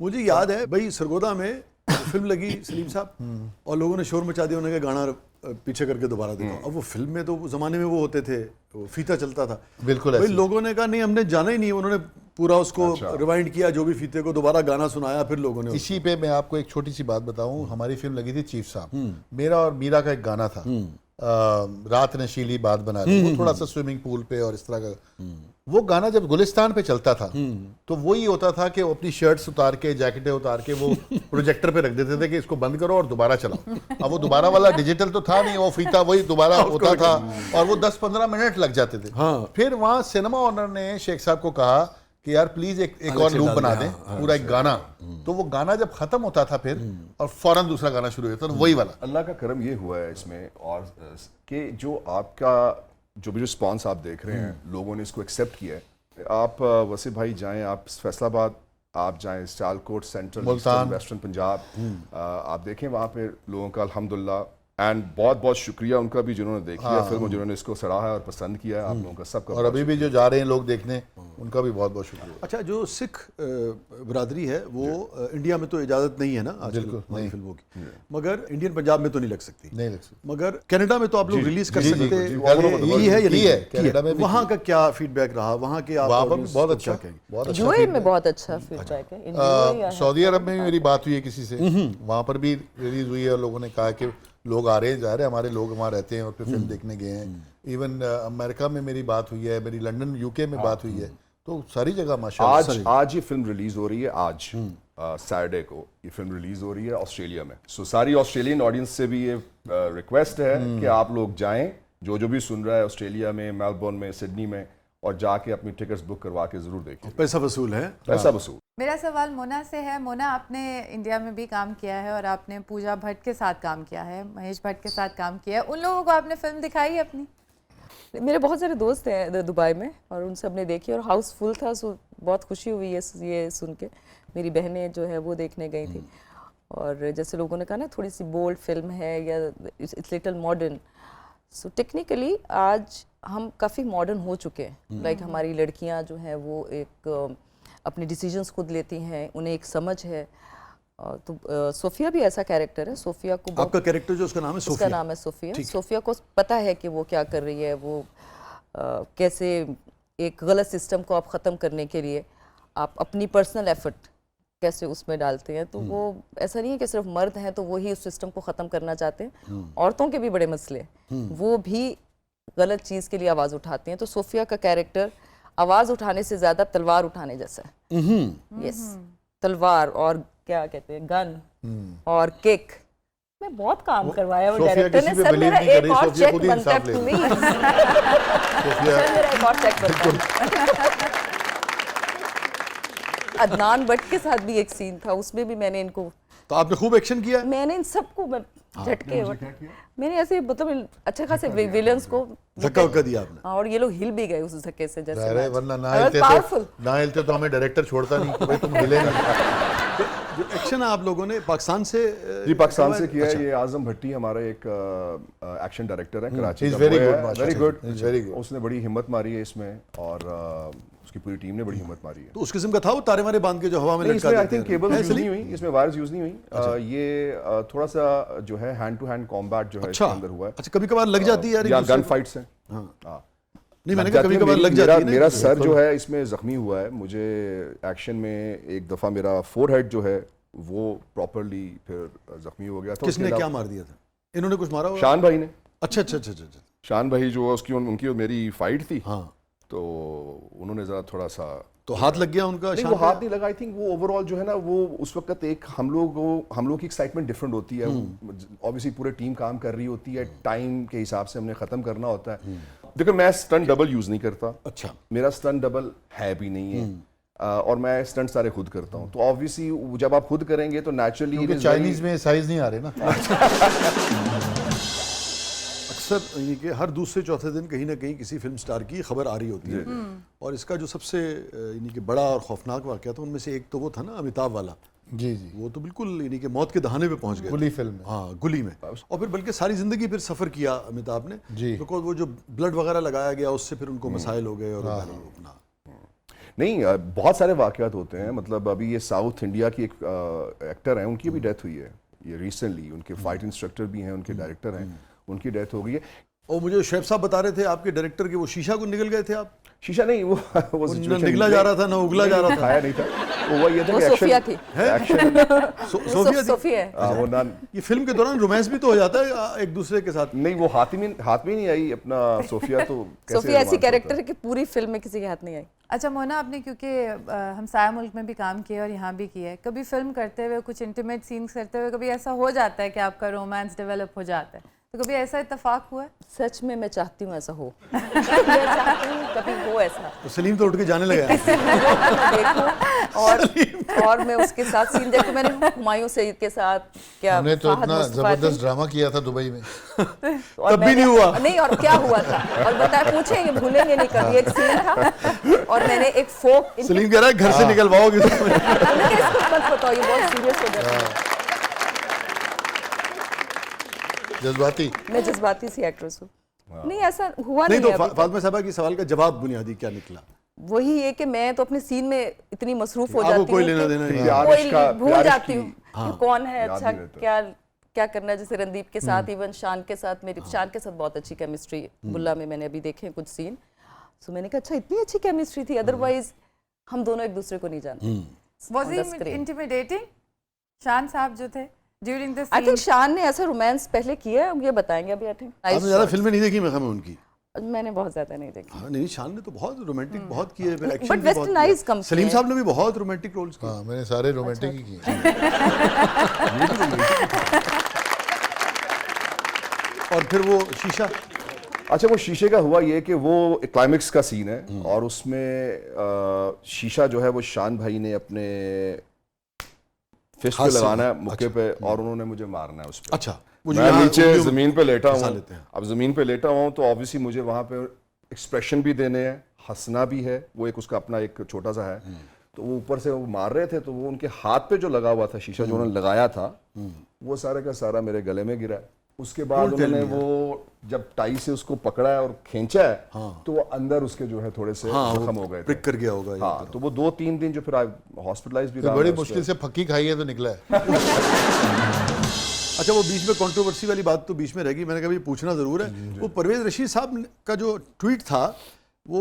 S1: मुझे याद है भाई सरगोदा में फिल्म लगी सलीम साहब, और लोगों ने शोर मचा दिया, उन्होंने कहा गाना पीछे करके दोबारा देखो। अब वो फिल्म में तो उस जमाने में वो होते थे, वो फीता चलता था,
S2: बिल्कुल
S1: भाई
S2: ऐसे।
S1: लोगों ने कहा नहीं हमने जाना ही नहीं, उन्होंने पूरा उसको रिवाइंड किया, जो भी फीते को दोबारा गाना सुनाया, फिर लोगों ने
S2: इसी पे मैं आपको एक छोटी सी बात बताऊं। हमारी फिल्म लगी थी चीफ साहब, मेरा और मीरा का एक गाना था, रात नशीली बात बना रही, वो थोड़ा सा स्विमिंग पूल पे और इस तरह का। वो गाना जब गुलिस्तान पे चलता था तो वही होता था कि वो अपनी शर्ट्स उतार के, जैकेटें उतार के वो प्रोजेक्टर पे रख देते थे कि इसको बंद करो और दोबारा चलाओ। अब वो दोबारा वाला डिजिटल तो था नहीं, वो फीता वही दोबारा होता था, और वो 10-15 मिनट लग जाते थे। फिर वहाँ सिनेमा ओनर ने शेख साहब को कहा कि यार प्लीज एक और लूप बना दें, पूरा एक गाना। तो वो गाना जब खत्म होता था फिर और फौरन दूसरा गाना शुरू होता था, वही वाला।
S4: अल्लाह का करम ये हुआ है इसमें, और कि जो आपका जो भी रिस्पॉन्स आप देख रहे हैं, लोगों ने इसको एक्सेप्ट किया है। आप वसीफ भाई जाएं, आप फैसलाबाद, आप जाएं सियालकोट, सेंट्रल,
S2: मुल्तान,
S4: वेस्टर्न पंजाब, आप देखें वहाँ पे लोगों का अल्हम्दुलिल्लाह, एंड बहुत बहुत शुक्रिया उनका भी जिन्होंने देखी है फिल्म, जिन्होंने इसको सराहा और पसंद किया है। आप लोगों का सबका
S2: और अभी भी जो जा रहे हैं लोग देखने, उनका भी बहुत बहुत शुक्रिया।
S1: अच्छा, जो सिख बरादरी है वो इंडिया में तो इजाज़त नहीं है ना आजकल हमारी फिल्मों की, मगर इंडियन पंजाब में तो नहीं लग सकती,
S2: नहीं लग सकती।
S1: मगर कनाडा में तो आप लोग रिलीज कर सकते हैं।
S2: यही
S1: है या नहीं
S2: है, कनाडा में भी
S1: वहाँ का क्या फीडबैक रहा? वहाँ के आप
S2: वहाँ पर भी
S1: audience
S2: बहुत
S1: को
S2: अच्छा,
S1: क्या कहेंगे?
S2: बहुत अच्छा।
S3: यूएई में बहुत अच्छा फीडबैक है। इन UAE आया है।
S2: सऊदी अरब में भी मेरी बात हुई है किसी से, वहाँ पर भी रिलीज हुई है और लोगों ने कहा कि लोग आ रहे हैं, जा रहे हैं, हमारे लोग वहाँ रहते हैं और फिर फिल्म देखने गए हैं। इवन अमेरिका में मेरी बात हुई है, मेरी लंदन यूके में बात हुई है, तो सारी जगह माशाल्लाह।
S4: आज ये फिल्म रिलीज हो रही है, आज सैटरडे को ये फिल्म रिलीज हो रही है ऑस्ट्रेलिया में। सो सारी ऑस्ट्रेलियन ऑडियंस से भी ये रिक्वेस्ट है कि आप लोग जाएं, जो भी सुन रहा है ऑस्ट्रेलिया में, मेलबर्न में, सिडनी में, और जाके अपनी टिकट्स बुक करवा के जरूर देखिए।
S1: पैसा वसूल है,
S4: पैसा वसूल।
S5: मेरा सवाल मोना से है। मोना, आपने इंडिया में भी काम किया है और आपने पूजा भट्ट के साथ काम किया है, महेश भट्ट के साथ काम किया है, उन लोगों को आपने फिल्म दिखाई है अपनी?
S3: मेरे बहुत सारे दोस्त हैं दुबई में और उन सब ने देखी और हाउसफुल था, सो बहुत खुशी हुई है ये सुन के। मेरी बहनें जो है वो देखने गई थी, और जैसे लोगों ने कहा ना थोड़ी सी बोल्ड फिल्म है या it's little modern. So technically आज हम काफ़ी मॉडर्न हो चुके हैं। लाइक हमारी लड़कियां जो हैं वो एक अपने डिसीजंस खुद लेती हैं, उन्हें एक समझ है। तो सोफिया भी ऐसा कैरेक्टर है। सोफिया को
S1: आपका कैरेक्टर जो उसका नाम है
S3: उसका
S1: सोफिया,
S3: नाम है सोफिया। सोफिया को पता है कि वो क्या कर रही है, वो कैसे एक गलत सिस्टम को आप ख़त्म करने के लिए आप अपनी पर्सनल एफर्ट कैसे उसमें डालते हैं। तो वो ऐसा नहीं है कि सिर्फ मर्द हैं तो वो ही उस सिस्टम को ख़त्म करना चाहते हैं, औरतों के भी बड़े मसले, वो भी गलत चीज़ के लिए आवाज़ उठाती हैं। तो सोफिया का कैरेक्टर आवाज़ उठाने से ज़्यादा तलवार उठाने जैसा है। यस, तलवार और क्या कहते हैं, गन और किक। मैं बहुत काम करवाया वो
S2: सोफिया
S3: डायरेक्टर ने।
S2: किसी पे
S3: सर
S2: believe
S3: मेरा
S2: नहीं कर
S3: एक
S2: रही,
S3: और
S2: सोफिया
S3: चेक
S2: खुद ही
S3: बनता है
S2: इंसाफ ले
S3: प्लीज।
S2: सोफिया
S3: सर मेरा एक और चेक बनता है। अदनान भट्ट के साथ भी एक सीन था, उसमें भी मैंने इनको,
S1: तो आपने खूब एक्शन किया है?
S3: मैंने इन सबको झटके, मैंने ऐसे मतलब अच्छे खासे विलेंस को
S1: धक्का वक्का दिया आपने?
S3: हाँ, और ये लोग हिल भी गए उस धक्के से जैसे
S2: अरे
S3: मैच।
S2: वरना ना
S3: I was
S2: हिलते
S3: powerful।
S2: ना हिलते तो हमें डायरेक्टर छोड़ता नहीं कि भाई तुम हिले नहीं।
S1: जो एक्शन आप लोगों ने पाकिस्तान से
S4: जी पाकिस्तान से किया
S1: अच्छा।
S4: है। ये आजम भट्टी हमारा एक एक्शन डायरेक्टर है, कराची
S2: He's
S4: का।
S2: very
S4: वो
S2: good,
S4: है,
S2: माशाल्लाह।
S4: very good।
S2: He's very good।
S4: उसने बड़ी हिम्मत मारी है इसमें, और उसकी उसकी पूरी टीम ने बड़ी हिम्मत मारी है।
S1: तो उस किस्म का था वो तारे मारे बांध के जो हवा में
S4: नहीं,
S1: लटका
S4: इसमें आई
S1: देते
S4: थिंक
S1: हैं?
S4: केबल्स
S1: है,
S4: यूज नहीं
S1: सलीम?
S4: हुई, इसमें वायर्स यूज नहीं हुई। ये थोड़ा सा जो है हैंड टू हैंड कॉम्बैट जो है इसके
S1: अच्छा
S4: अंदर हुआ है,
S1: अच्छा, कभी कभार लग जाती है यार एक
S4: या
S1: दूसरे
S4: गन
S1: को?
S4: फाइट्स हैं।
S1: हाँ।
S4: हाँ,
S1: नहीं, मैंने
S4: लग
S1: कहा
S4: जाती
S1: कभी
S4: है।
S1: कभार लग जाती है ना
S4: मेरा
S1: एक दूसरे
S4: सर जो है इसमें जख्मी हुआ है, मुझे एक्शन में एक दफ़ा मेरा फोरहेड जो है वो प्रॉपरली फिर जख्मी हो गया था।
S1: को। किसने
S4: उसके
S1: क्या
S4: अलावा
S1: मार दिया था? इन्होंने कुछ मारा होगा?
S4: शान भाई ने,
S1: अच्छा अच्छा अच्छा अच्छा।
S4: शान भाई जो उसकी उनकी और मेरी फाइट थी,
S1: हाँ,
S4: तो उन्होंने ज़रा थोड़ा सा,
S1: तो हाथ लग गया उनका?
S4: नहीं
S1: शान
S4: वो
S1: का?
S4: हाथ नहीं लगा। आई थिंक वो ओवरऑल जो है ना, वो उस वक्त एक हम लोग की एक्साइटमेंट डिफरेंट होती है। ऑब्वियसली पूरे टीम काम कर रही होती है, टाइम के हिसाब से हमने ख़त्म करना होता है। देखो मैं स्टंट डबल यूज़ नहीं करता,
S1: अच्छा,
S4: मेरा स्टंट डबल है भी नहीं है, और मैं स्टंट सारे खुद करता हूँ। तो ऑब्वियसली जब आप खुद करेंगे तो नेचुरली
S2: क्योंकि चाइनीज में साइज नहीं आ रहे ना।
S1: अक्सर यानी कि हर दूसरे चौथे दिन कहीं ना कहीं किसी फिल्म स्टार की खबर आ रही होती है, और इसका जो सबसे यानी कि बड़ा और खौफनाक वाक़या था उनमें से एक तो वो था ना अमिताभ वाला।
S2: जी जी,
S1: वो तो बिल्कुल यानी कि मौत के दहाने पे पहुंच गए।
S2: गुली फिल्म में।
S1: हाँ, गुली में। और फिर बल्कि सारी ज़िंदगी फिर सफ़र किया अमिताभ ने,
S2: जी।
S1: बिकॉज वो जो ब्लड वगैरह लगाया गया उससे फिर उनको मसाइल हो गए और वो अपना
S4: नहीं, बहुत सारे वाक़यात होते हैं। मतलब अभी ये साउथ इंडिया की एक एक्टर हैं, उनकी भी डेथ हुई है ये रिसेंटली। उनके फाइट इंस्ट्रक्टर भी हैं, उनके डायरेक्टर हैं, उनकी डेथ हो गई है।
S1: और मुझे शेफ साहब बता रहे थे आपके डायरेक्टर के वो शीशा को निकल गए थे आप?
S4: शीशा नहीं, वो
S1: न
S4: situation-
S1: निकला जा रहा था ना उगला जा रहा था।
S4: खाया नहीं था वो ये था
S3: वो
S4: कि
S3: सोफिया
S4: एक्शन
S3: थी।
S4: एक्शन
S1: सोफिया थी?
S3: सोफिया है।
S4: वो ना,
S1: ये फिल्म के दौरान रोमांस भी तो हो जाता है एक दूसरे के साथ?
S4: नहीं वो हाथ में नहीं आई अपना सोफिया। तो कैसे
S3: सोफिया ऐसी
S4: रोमांस
S3: कैरेक्टर
S4: होता
S3: है कि पूरी फिल्म में किसी के हाथ नहीं आई।
S5: अच्छा मोना, आपने क्योंकि हमसाया मुल्क में भी काम किया और यहाँ भी किया है, कभी फिल्म करते हुए कुछ इंटीमेट सीन्स करते हुए कभी ऐसा हो जाता है कि आपका रोमांस डेवलप हो जाता है? तो कभी ऐसा इत्तेफाक हुआ है?
S3: सच में मैं चाहती हूँ ऐसा हो। मैं चाहती हूँ कभी हो ऐसा।
S1: तो सलीम तो उठ के जाने लगा।
S3: देखूं और मैं उसके साथ सीन देखूं। मैंने हुमायूं सईद के साथ क्या
S2: हमने तो
S3: फाहद
S2: इतना
S3: मुस्तफा थे।
S2: जबरदस्त ड्रामा किया था दुबई में।
S3: और
S1: तब भी
S3: मैंने-
S1: नहीं हुआ।
S3: नहीं, और क्या हुआ था और बताए, पूछेंगे भूलेंगे नहीं कभी। एक सीन था और मैंने एक फोक
S1: सलीम कह रहा है घर से निकलवाओगे तो।
S3: इसको मत बताओ, ये बहुत सीरियस हो जाता है।
S2: जज्बाती।
S3: मैं जज्बाती सी एक्ट्रेस हूँ। नहीं, ऐसा हुआ
S1: नहीं
S3: नहीं
S1: तो
S3: है अभी तक।
S1: फातिमा साहबा की सवाल का जवाब बुनियादी क्या निकला?
S3: वही है कि मैं तो अपने सीन में इतनी मसरूफ हो
S1: आपको
S3: जाती हूँ
S1: कोई लेना
S3: कि
S1: देना नहीं है।
S4: प्यार
S3: कोई
S4: इश्क का-
S3: भूल
S4: प्यार इश्क
S3: जाती
S4: की-
S3: हूँ कि कौन है
S4: याद
S3: अच्छा,
S4: नहीं रहता।
S3: क्या क्या करना है। जैसे रणदीप के साथ, इवन शान के साथ, मेरी शान के साथ बहुत अच्छी केमिस्ट्री बुल्ला में मैंने अभी देखे कुछ सीन। सो मैंने कहा अच्छा इतनी अच्छी केमिस्ट्री थी, अदरवाइज हम दोनों एक दूसरे को नहीं जानते।
S5: Was
S3: On
S5: he
S3: the screen.
S5: intimidating? शान साहब जो थे during the
S3: I
S5: scene?
S3: Think शान ने ऐसा रोमांस पहले किया है, ये बताएंगे अभी। आई थिंक
S1: आपने ज़्यादा फिल्में नहीं देखी मैं उनकी?
S3: मैंने बहुत ज्यादा नहीं देखी।
S1: हाँ, नहीं, शान ने तो बहुत रोमांटिक बहुत किए, फिर एक्शन
S3: But
S1: भी बहुत
S3: westernized
S1: किया।
S3: कम
S1: सलीम
S3: किए।
S1: साहब ने भी बहुत रोमांटिक रोल्स किए।
S2: हाँ, मैंने सारे रोमांटिक ही किए।
S1: और फिर वो शीशा,
S4: अच्छा वो शीशे का हुआ ये कि वो क्लाइमेक्स का सीन है और उसमें शीशा जो है वो शान भाई ने अपने फिस्ट
S1: हाथ
S4: पे
S1: से,
S4: लगाना है मुक्के
S1: अच्छा।
S4: पे और उन्होंने मुझे मारना है उस पे।
S1: अच्छा, वो जो
S4: मैं
S1: यहाँ
S4: नीचे
S1: उंगलियों में
S4: जमीन पे लेटा
S1: फंसा
S4: हूँ।
S1: लेते हैं।
S4: अब जमीन पे लेटा हुआ हूँ तो ऑब्वियसली मुझे वहाँ पे एक्सप्रेशन भी देने हैं, हंसना भी है। वो एक उसका अपना एक छोटा सा है। तो वो ऊपर से वो मार रहे थे तो वो उनके हाथ पे जो लगा हुआ था शीशा जो उन्होंने लगाया था वो सारा का सारा मेरे गले में गिरा है। उसके बाद उन्होंने वो जब टाई से उसको पकड़ा है और खींचा है तो वो अंदर उसके जो है थोड़े से जख्म हो गए थे।
S1: प्रिक कर गया होगा ये।
S4: हाँ, तो वो 2-3 दिन जो फिर हॉस्पिटलाइज भी
S2: तो
S4: रहा
S2: बड़ी
S4: मैं उस
S2: मुश्किल
S4: पे।
S2: से फक्की खाई है तो निकला है।
S1: अच्छा, वो बीच में कंट्रोवर्सी वाली बात तो बीच में रहेगी, मैंने कहा ये पूछना ज़रूर है। वो परवेज़ रशीद साहब का जो ट्वीट था वो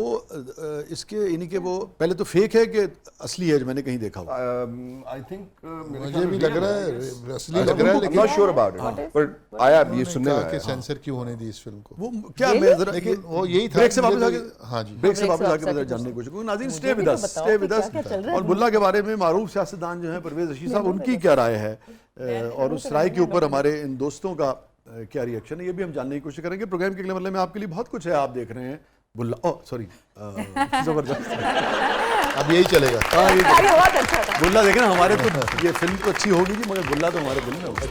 S1: इसके यानी कि वो पहले तो फेक है कि असली है, जो मैंने कहीं देखा हुआ।
S4: आई थिंक
S2: मुझे भी लग रहा है असली लग रहा है,
S4: नॉट
S2: लेकिन
S4: श्योर अबाउट इट बट आया ये सुनने में
S2: कहा कि
S4: आया।
S2: सेंसर क्यों होने दी इस फिल्म को।
S1: वो क्या मैं जरा
S2: लेकिन वो यही था।
S1: ब्रेक से वापस
S2: मुझे
S1: आके,
S2: तो- हाँ जी,
S1: ब्रेक से
S3: ब्रेक
S1: वापस
S3: से
S1: आके
S3: वापस
S1: मैं
S3: आके
S1: जानने की कोशिश करूँ। नाज़रीन
S3: मुझे
S1: स्टे
S3: भी
S1: विद
S3: तो
S1: अस,
S3: बताओ
S1: स्टे
S3: कि
S1: विद अस।
S3: क्या-क्या चल रहा है
S1: और बुल्ला के बारे में मारूफ सियासतदान जो है परवेज़ रशीद साहब, उनकी क्या राय है और उस राय के ऊपर हमारे इन दोस्तों का क्या रिएक्शन है, ये भी हम जानने की कोशिश करेंगे। प्रोग्राम के अगले मरले में आपके लिए बहुत कुछ है, आप देख रहे हैं बुल्ला। ओह सॉरी, जबरदस्त।
S2: अब यही चलेगा।
S1: हाँ, ये
S3: अरे बहुत अच्छा था।
S1: बुल्ला देखें ना, हमारे तो ये फिल्म तो अच्छी होगी जी, मगर बुल्ला तो हमारे दिल में होगा।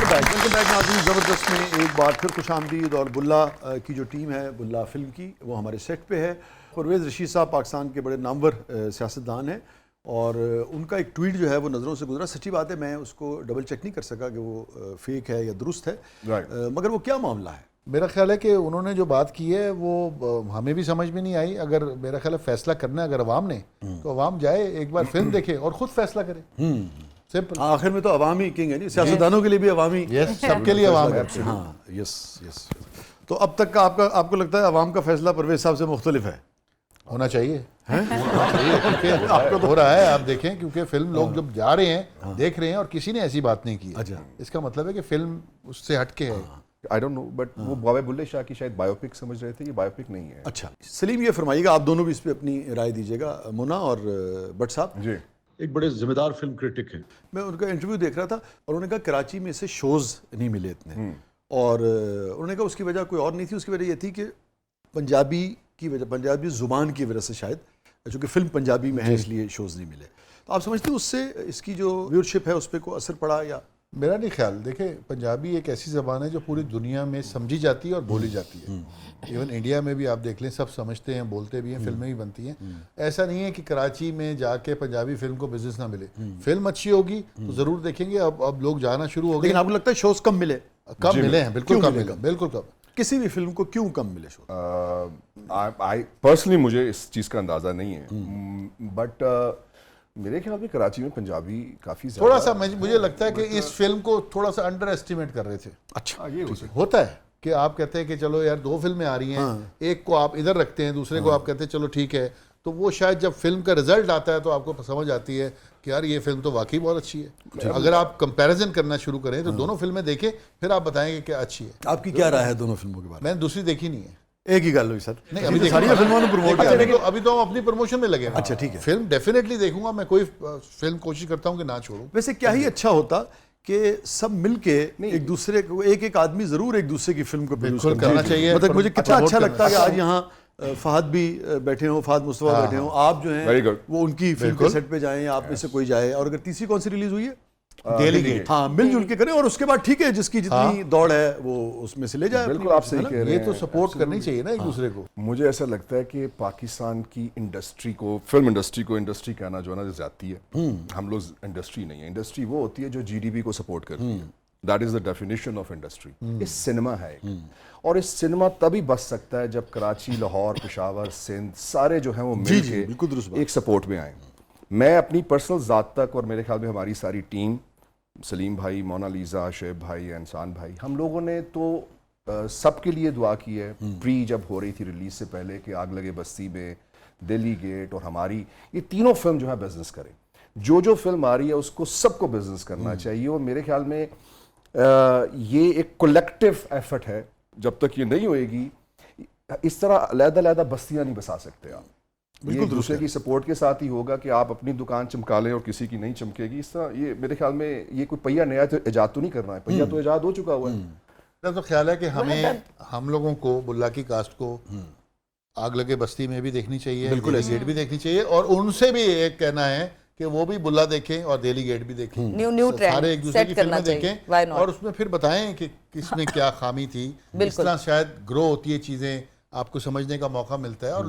S1: नाज़रीन, ज़बरदस्त में एक बार फिर खुशामदीद। और बुल्ला की जो टीम है बुल्ला फिल्म की, वो हमारे सेट पे है। परवेज़ रशीद साहब पाकिस्तान के बड़े नामवर सियासतदान हैं और उनका एक ट्वीट जो है वो नज़रों से गुजरा। सच्ची बात है, मैं उसको डबल चेक नहीं कर सका कि वो फेक है या दुरुस्त है।
S4: Right.
S1: मगर वो क्या मामला है
S2: मेरा ख्याल है कि उन्होंने जो बात की है वो हमें भी समझ में नहीं आई। अगर मेरा ख्याल है फैसला करना है अगर अवाम ने, तो अवाम जाए एक बार फिल्म देखे और खुद फैसला करे। सिंपल।
S1: आखिर में तो अवाम ही किंग है जी, सियासतदानों के लिए भी अवाम ही।
S2: यस, सबके लिए अवाम है।
S1: हाँ, यस यस। तो अब तक का आपको लगता है अवाम का फैसला परवेज साहब से मुख्तलिफ है?
S2: होना चाहिए, होना चाहिए, क्योंकि आपको तो हो रहा है, आप देखें, क्योंकि फिल्म लोग जब जा रहे हैं देख रहे हैं और किसी ने ऐसी बात नहीं की है।
S1: अच्छा।
S2: इसका मतलब है कि फिल्म उससे हटके है।
S4: आई डोंट नो, बट वो बाबा बुल्ले शाह की शायद बायोपिक समझ रहे थे, ये बायोपिक नहीं है।
S1: अच्छा सलीम, ये फरमाइएगा, आप दोनों भी इस पे अपनी राय दीजिएगा, मुन्ना और भट्ट साहब।
S4: जी,
S6: एक बड़े जिम्मेदार फिल्म क्रिटिक हैं।
S1: मैं उनका इंटरव्यू देख रहा था और उन्होंने कहा कराची में से शोज़ नहीं मिले इतने, और उन्होंने कहा उसकी वजह कोई और नहीं थी, उसकी वजह ये थी कि पंजाबी की वजह, पंजाबी ज़ुबान की वजह से शायद, चूँकि फिल्म पंजाबी में है इसलिए शोज़ नहीं मिले। तो आप समझते हैं उससे इसकी जो व्यूअरशिप है उस पर कोई असर पड़ा? या
S2: मेरा नहीं ख्याल। देखें, पंजाबी एक ऐसी ज़बान है जो पूरी दुनिया में समझी जाती है और बोली जाती है। इवन इंडिया में भी आप देख लें, सब समझते हैं, बोलते भी हैं, फिल्में भी बनती हैं। ऐसा नहीं है कि कराची में जाके पंजाबी फिल्म को बिजनेस ना मिले। फिल्म अच्छी होगी तो ज़रूर देखेंगे। अब लोग जाना शुरू हो गए।
S1: लेकिन आपको लगता है शोज़ कम मिले?
S2: कम मिले हैं, बिल्कुल
S1: क्यों
S2: कम
S1: मिले?
S2: मिले, बिल्कुल कम।
S1: किसी भी फिल्म को क्यों कम मिले शोज़?
S4: आई पर्सनली मुझे इस चीज़ का अंदाज़ा नहीं है, बट मेरे ख्याल में कराची में पंजाबी काफ़ी
S2: थोड़ा सा मुझे लगता है कि इस फिल्म को थोड़ा सा अंडर एस्टिमेट कर रहे थे।
S1: अच्छा,
S4: ये हो सकता
S2: होता है कि आप कहते हैं कि चलो यार 2 फिल्में आ रही हैं, एक को आप इधर रखते हैं, दूसरे को आप कहते हैं चलो ठीक है, तो वो शायद जब फिल्म का रिजल्ट आता है तो आपको समझ आती है कि यार ये फिल्म तो वाकई बहुत अच्छी है। अगर आप कंपैरिजन करना शुरू करें तो दोनों फिल्में देखें, फिर आप बताएंगे कि अच्छी है।
S1: आपकी क्या राय है दोनों फिल्मों के बारे में?
S2: मैंने दूसरी देखी नहीं है।
S1: एक ही गल हुई सर,
S2: नहीं, अभी
S1: सारी फिल्मों ने प्रमोट
S2: अभी तो हम अपनी प्रमोशन में लगे हैं।
S1: अच्छा, ठीक है।
S2: फिल्म डेफिनेटली देखूंगा मैं, कोई फिल्म कोशिश करता हूँ कि ना छोड़ूं।
S1: वैसे क्या ही अच्छा होता कि सब मिलके एक दूसरे को, एक आदमी जरूर एक दूसरे की फिल्म को प्रोड्यूस
S2: करना चाहिए।
S1: मतलब मुझे कितना
S2: प्रमोट
S1: अच्छा
S2: करना
S1: लगता है कि आज यहाँ फहद भी बैठे हो, फहद मुस्तफा बैठे हो, आप जो
S4: Very
S1: हैं
S4: good.
S1: वो उनकी फिल्म के सेट पे जाएं, आप में से कोई जाए। और अगर तीसरी कौन सी रिलीज हुई है?
S2: डेलीगेट।
S1: हाँ, मिलजुल के करें और उसके बाद ठीक है, जिसकी जितनी दौड़ है वो उसमें से ले जाए।
S4: बिल्कुल आप सही कह रहे हैं।
S2: ये तो सपोर्ट करनी चाहिए ना एक दूसरे को।
S4: मुझे ऐसा लगता है कि पाकिस्तान की इंडस्ट्री को, फिल्म इंडस्ट्री को इंडस्ट्री कहना जो है ना जाती है। हम लोग इंडस्ट्री नहीं है। इंडस्ट्री वो होती है जो जीडीपी को सपोर्ट करती है। That is the definition of industry. ये सिनेमा है और इस सिनेमा तभी बच सकता है जब कराची, लाहौर, पेशावर, सिंध सारे जो हैं वो
S1: बिल्कुल दुरुस्त
S4: मिल
S1: बात।
S4: एक सपोर्ट में आए। मैं अपनी पर्सनल ज़ात तक और मेरे ख्याल में हमारी सारी टीम, सलीम भाई, मोनालिसा, शेब भाई, इंसान भाई, हम लोगों ने तो सबके लिए दुआ की है। प्री जब हो रही थी रिलीज से पहले कि आग लगे बस्ती में, दिल्ली गेट और हमारी, ये तीनों फिल्म जो है बिजनेस करें। जो फिल्म आ रही है उसको सबको बिजनेस करना चाहिए। और मेरे ख्याल में ये एक कलेक्टिव एफर्ट है। जब तक ये नहीं होएगी, इस तरह अलग-अलग बस्तियां नहीं बसा सकते आप। बिल्कुल दूसरे की सपोर्ट के साथ ही होगा कि आप अपनी दुकान चमका लें और किसी की नहीं चमकेगी। इस तरह ये मेरे ख्याल में ये कोई पहिया नया तो इजाद तो नहीं करना है, पहिया तो इजाद हो चुका हुआ है।
S2: मेरा तो ख्याल है कि हम लोगों को, बुल्ला की कास्ट को आग लगे बस्ती में भी देखनी चाहिए,
S1: बिल्कुल
S2: दिल्ली गेट भी देखनी चाहिए, और उनसे भी एक कहना है कि वो भी बुल्ला देखें और दिल्ली गेट भी देखें।
S3: न्यू ट्रेंड
S2: सारे एक दूसरे
S3: सेट
S2: की
S3: करना
S2: फिल्में
S3: चाहिए,
S2: देखें
S3: why not?
S2: और उसमें फिर बताएं कि किसमें क्या खामी थी। इस तरह शायद ग्रो होती है चीज़ें, आपको समझने का मौका मिलता है और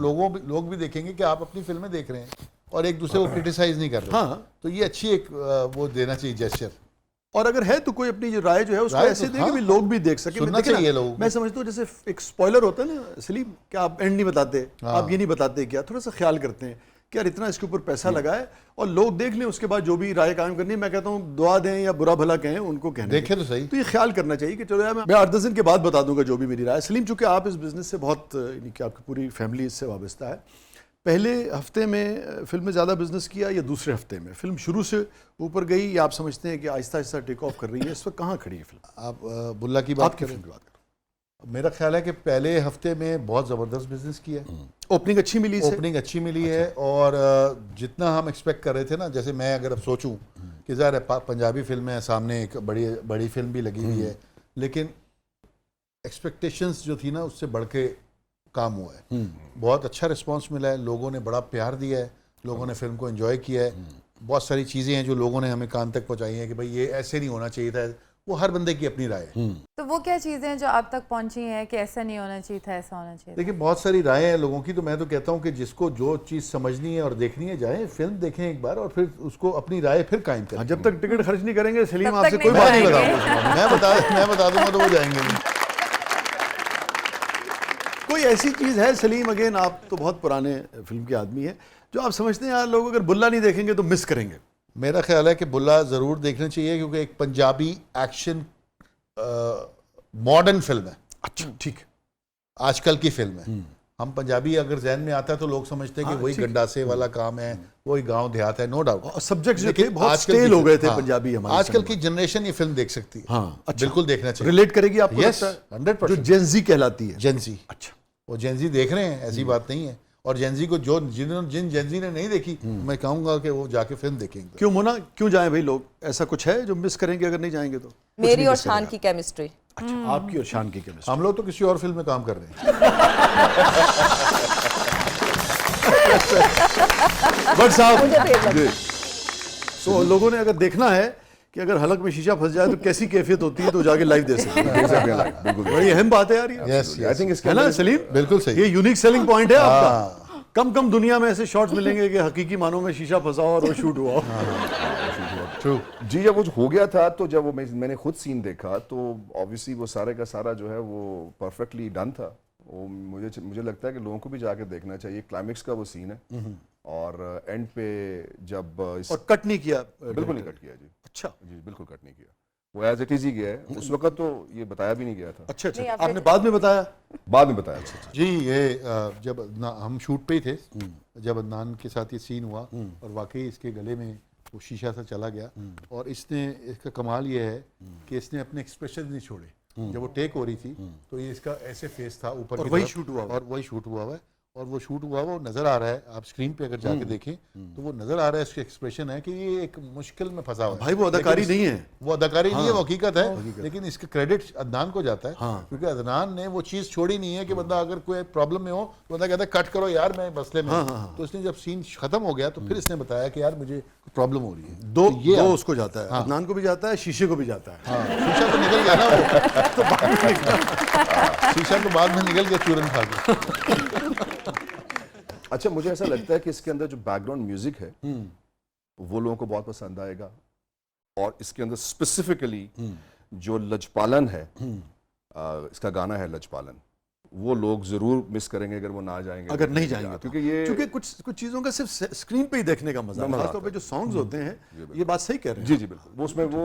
S2: लोग भी देखेंगे कि आप अपनी फिल्में देख रहे हैं और एक दूसरे को क्रिटिसाइज नहीं कर रहे।
S1: हाँ।
S2: तो ये अच्छी एक वो देना चाहिए जेस्चर।
S1: और अगर है तो कोई अपनी जो राय जो है उसको
S2: राय
S1: ऐसे
S2: तो
S1: दे कि भी लोग भी देख सके।
S2: सुनना
S1: देखिए ना,
S2: चाहिए लोगों को।
S1: मैं समझता हूँ जैसे एक स्पॉइलर होता है ना सलीम, क्या आप एंड नहीं बताते, आप ये नहीं बताते, क्या थोड़ा सा ख्याल करते हैं कि यार इतना इसके ऊपर पैसा लगाए और लोग देख लें, उसके बाद जो भी राय कायम करनी है, मैं कहता हूँ दुआ दें या बुरा भला कहें, उनको कहने
S2: देखें तो सही।
S1: तो ये ख्याल करना चाहिए कि चलो यार मैं 8-10 दिन के बाद बता दूंगा जो भी मेरी राय। सलीम, चूंकि आप इस बिजनेस से बहुत, यानी कि आपकी पूरी फैमिली इससे वाबस्ता है, पहले हफ्ते में फिल्म में ज़्यादा बिजनेस किया या दूसरे हफ्ते में फिल्म शुरू से ऊपर गई, या आप समझते हैं कि आहिस्ता आहिस्ता टेक ऑफ कर रही है? इस वक्त कहाँ खड़ी है फिल्म?
S2: आप बुल्ला की बात
S1: आपकी
S2: करें,
S1: फिल्म की बात करें।
S2: मेरा ख्याल है कि पहले हफ्ते में बहुत ज़बरदस्त बिजनेस किया है।
S1: ओपनिंग अच्छी मिली से?
S2: ओपनिंग अच्छी मिली है और जितना हम एक्सपेक्ट कर रहे थे ना, जैसे मैं अगर अब सोचूं कि ज़ाहिर है पंजाबी फिल्म है, सामने एक बड़ी फिल्म भी लगी हुई है, लेकिन एक्सपेक्टेशंस जो थी ना उससे बढ़ के काम हुआ है। बहुत अच्छा रिस्पांस मिला है, लोगों ने बड़ा प्यार दिया है, लोगों ने फिल्म को एंजॉय किया है। बहुत सारी चीज़ें हैं जो लोगों ने हमें कान तक पहुंचाई हैं कि भाई ये ऐसे नहीं होना चाहिए था। वो हर बंदे की अपनी राय है।
S5: तो वो क्या चीज़ें हैं जो आप तक पहुंची हैं कि ऐसा नहीं होना चाहिए था, ऐसा होना चाहिए था?
S2: देखिए, बहुत सारी राय हैं लोगों की, तो मैं तो कहता हूँ कि जिसको जो चीज़ समझनी है और देखनी है जाए फिल्म देखें एक बार और फिर उसको अपनी राय फिर कायम करें।
S1: जब तक टिकट खर्च नहीं करेंगे सलीम
S5: तब
S1: आपसे
S5: तक
S1: कोई
S5: नहीं
S1: बात नहीं
S5: बताएंगे।
S1: बताऊंगा।
S2: मैं बता दूंगा तो वो जाएंगे नहीं।
S1: कोई ऐसी चीज़ है सलीम, अगेन आप तो बहुत पुराने फिल्म के आदमी हैं, जो आप समझते हैं यार लोग अगर बुल्ला नहीं देखेंगे तो मिस करेंगे?
S2: मेरा ख्याल है कि बुल्ला ज़रूर देखना चाहिए, क्योंकि एक पंजाबी एक्शन मॉडर्न फिल्म है,
S1: अच्छा ठीक है,
S2: आजकल की फिल्म है। हम पंजाबी अगर जहन में आता है तो लोग समझते हैं कि
S1: हाँ,
S2: वही
S1: ठीक।
S2: गंडासे वाला काम है, वही गांव देहात है, नो डाउट।
S1: और सब्जेक्ट जो थे
S2: लेकिन
S1: बहुत
S2: आजकल
S1: स्टेल
S2: की
S1: हो गए थे
S2: फिल्म- हाँ,
S1: पंजाबी हमारे
S2: आजकल
S1: समय
S2: की जनरेशन ये फिल्म देख सकती है।
S1: हाँ, अच्छा।
S2: बिल्कुल देखना चाहिए।
S1: रिलेट करेगी आपको
S2: Yes,
S1: लगता है?
S2: 100%।
S1: जो जेंजी कहलाती है।
S2: जेंजी,
S1: अच्छा,
S2: वो जेंजी देख रहे हैं, ऐसी बात नहीं है। और जेंजी को जिन जेंजी ने नहीं देखी, मैं कहूंगा कि वो जाके फिल्म देखेंगे।
S1: क्यों मोना, क्यों जाएं भाई लोग? ऐसा कुछ है जो मिस करेंगे अगर नहीं जाएंगे तो? कुछ
S3: मेरी
S1: नहीं
S3: और
S1: मिस
S3: शान
S1: करेंगे
S3: की केमिस्ट्री।
S1: आप। अच्छा, आपकी और शान की केमिस्ट्री।
S2: हम लोग तो किसी और फिल्म में काम कर रहे हैं।
S1: बट साहब
S3: मुझे तो ये लगता है।
S1: तो लोगों ने अगर देखना है कि अगर हलक में शीशा फंस जाए तो कैसी कैफियत होती है, तो जाके लाइव दे सकते हैं।
S4: बिल्कुल
S1: बड़ी अहम बात है यार ये।
S2: यस
S4: आई थिंक इसके
S1: है ना
S4: अंदर
S1: सलीम?
S2: बिल्कुल सही।
S1: ये यूनिक सेलिंग पॉइंट है आपका। कम दुनिया में ऐसे शॉट्स मिलेंगे कि हकीकी मानों में शीशा फंसा हो और वो शूट हुआ हो।
S2: ट्रू।
S4: जी, जब वो हो गया था तो जब वो मैंने खुद सीन देखा तो ऑब्वियसली वो सारे का सारा जो है वो परफेक्टली डन था। वो मुझे लगता है कि लोगों को भी जाके देखना चाहिए। क्लाइमेक्स का वो सीन है और एंड पे जब
S1: और कट नहीं किया?
S4: बिल्कुल नहीं कट किया जी।
S1: अच्छा
S4: जी बिल्कुल कट नहीं किया, वो एज इट इज ही गया है। उस वक्त तो ये बताया भी नहीं गया था,
S1: अच्छा
S3: नहीं,
S1: अच्छा, आपने बाद में बताया?
S4: बाद में बताया।
S2: जी, ये जब हम शूट पे ही थे, जब अदनान के साथ ये सीन हुआ और वाकई इसके गले में वो शीशा सा चला गया। और इसका कमाल ये है कि इसने अपने एक्सप्रेशन नहीं छोड़े। जब वो टेक हो रही थी तो ये इसका ऐसे फेस था ऊपर
S1: और
S2: की
S1: वही
S2: तरफ,
S1: शूट हुआ हुआ।
S2: और वही शूट हुआ हुआ है। और वो शूट हुआ वो नज़र आ रहा है, आप स्क्रीन पे अगर जाके देखें तो वो नज़र आ रहा है, इसके एक्सप्रेशन है कि ये एक मुश्किल में फंसा हुआ है।
S1: भाई वो अदाकारी नहीं है,
S2: वो अदाकारी नहीं है, वो हकीकत है। लेकिन इसका क्रेडिट अदनान को जाता है,
S1: हाँ।
S2: क्योंकि अदनान ने वो चीज़ छोड़ी नहीं है कि बंदा अगर कोई प्रॉब्लम में हो तो बंदा कहता है कट करो यार, मैं मसले में हूं। तो इसने जब सीन खत्म हो गया तो फिर इसने बताया कि यार मुझे प्रॉब्लम हो रही है।
S1: दो
S2: तो ये
S1: दो उसको जाता है, अदनान को भी जाता है, शीशे को भी जाता है।
S2: हाँ, शीशा तो निकल गया ना वो, तो बाद में निकला। शीशा तो बाद में निकल गया चूरन खा के।
S4: अच्छा, मुझे ऐसा लगता है कि इसके अंदर जो बैकग्राउंड म्यूजिक है वो लोगों को बहुत पसंद आएगा। और इसके अंदर स्पेसिफिकली जो लजपालन है, इसका गाना है लजपालन, वो लोग जरूर मिस करेंगे अगर वो ना जाएंगे,
S1: अगर नहीं जाएंगे तो।
S4: क्योंकि ये
S1: क्योंकि कुछ चीज़ों का सिर्फ स्क्रीन पे ही देखने का मजा है।
S4: मजा
S1: खासतौर पे जो सॉन्ग्स होते हैं, ये बात सही कह रहे हैं।
S4: जी जी बिल्कुल, वो उसमें वो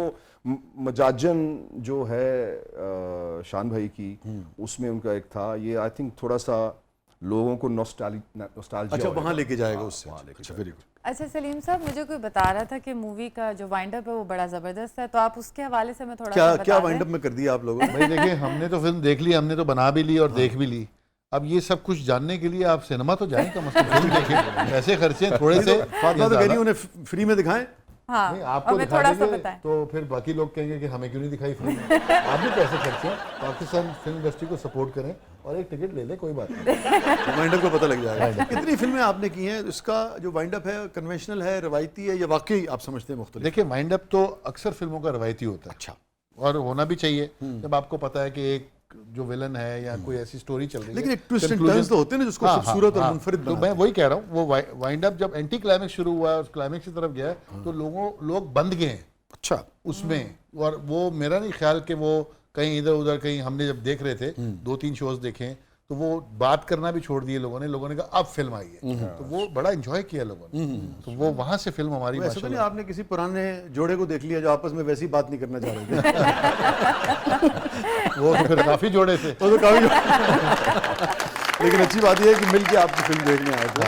S4: मजाजन जो है शान भाई की, उसमें उनका एक था ये, आई थिंक थोड़ा सा लोगों को नॉस्टैल्जिया
S1: अच्छा, वहाँ लेके जाएगा
S4: हाँ,
S1: उससे।
S4: वहाँ लेके
S1: अच्छा, वेरी गुड।
S5: अच्छा सलीम साहब, मुझे कोई बता रहा था कि मूवी का जो वाइंड अप है वो बड़ा ज़बरदस्त है, तो आप उसके हवाले से मैं थोड़ा
S1: क्या
S5: सा
S1: क्या
S5: बता
S1: वाइंड
S5: दें।
S1: अप में कर दिया आप लोगों ने?
S2: भाई देखिए, हमने तो फिल्म देख ली, हमने तो बना भी ली और देख भी ली। अब ये सब कुछ जानने के लिए आप सिनेमा तो जाएं, कम से कम फिल्म देखें। पैसे खर्चे थोड़े से।
S1: फातिमा तो कह रही है उन्हें फ्री में दिखाएं।
S5: हाँ,
S2: नहीं, आपको
S5: हमें
S2: दिखा
S5: थोड़ा सा
S2: देंगे
S5: बताएं।
S2: तो फिर बाकी लोग कहेंगे कि हमें क्यों नहीं दिखाई फिल्म। आप भी पैसे खर्चे, पाकिस्तान फिल्म इंडस्ट्री को सपोर्ट करें और एक टिकट ले ले, कोई बात नहीं।
S1: वाइंड अप को पता लग जाएगा। कितनी फिल्में आपने की हैं? इसका जो वाइंड अप है कन्वेंशनल है, रवायती है, या वाकई आप समझते हैं मुख्तलिफ?
S2: देखिए, वाइंड अप तो अक्सर फिल्मों का रवायती होता है।
S1: अच्छा,
S2: और होना भी चाहिए जब आपको पता है कि एक जो विलन है या कोई ऐसी स्टोरी चल रही है।
S1: लेकिन एक ट्विस्ट एंड
S2: conclusion-
S1: टर्न्स तो होते हैं ना जिसको
S2: हाँ,
S1: खूबसूरत और
S2: हाँ,
S1: मुनफरिद
S2: तो
S1: बनाते
S2: मैं वही कह रहा हूँ, वो वाइंड अप जब एंटी क्लाइमेक्स शुरू हुआ और क्लाइमेक्स की तरफ गया तो लोग बंद गए हैं
S1: अच्छा,
S2: उसमें। और वो मेरा नहीं ख्याल कि वो कहीं इधर उधर, कहीं हमने जब देख रहे थे 2-3 शोज देखे तो वो बात करना भी छोड़ दिए लोगों ने कहा अब फिल्म आई है, तो वो बड़ा एंजॉय किया लोगों ने। तो वो वहां से फिल्म हमारी
S1: वैसे तो नहीं
S2: माशाल्लाह।
S1: आपने किसी पुराने जोड़े को देख लिया जो आपस में वैसी बात नहीं करना चाह रहे थे?
S2: वो तो फिर काफी जोड़े थे।
S1: वो तो काफी लेकिन अच्छी बात यह है कि मिल के आपकी फिल्म देखने आए थे।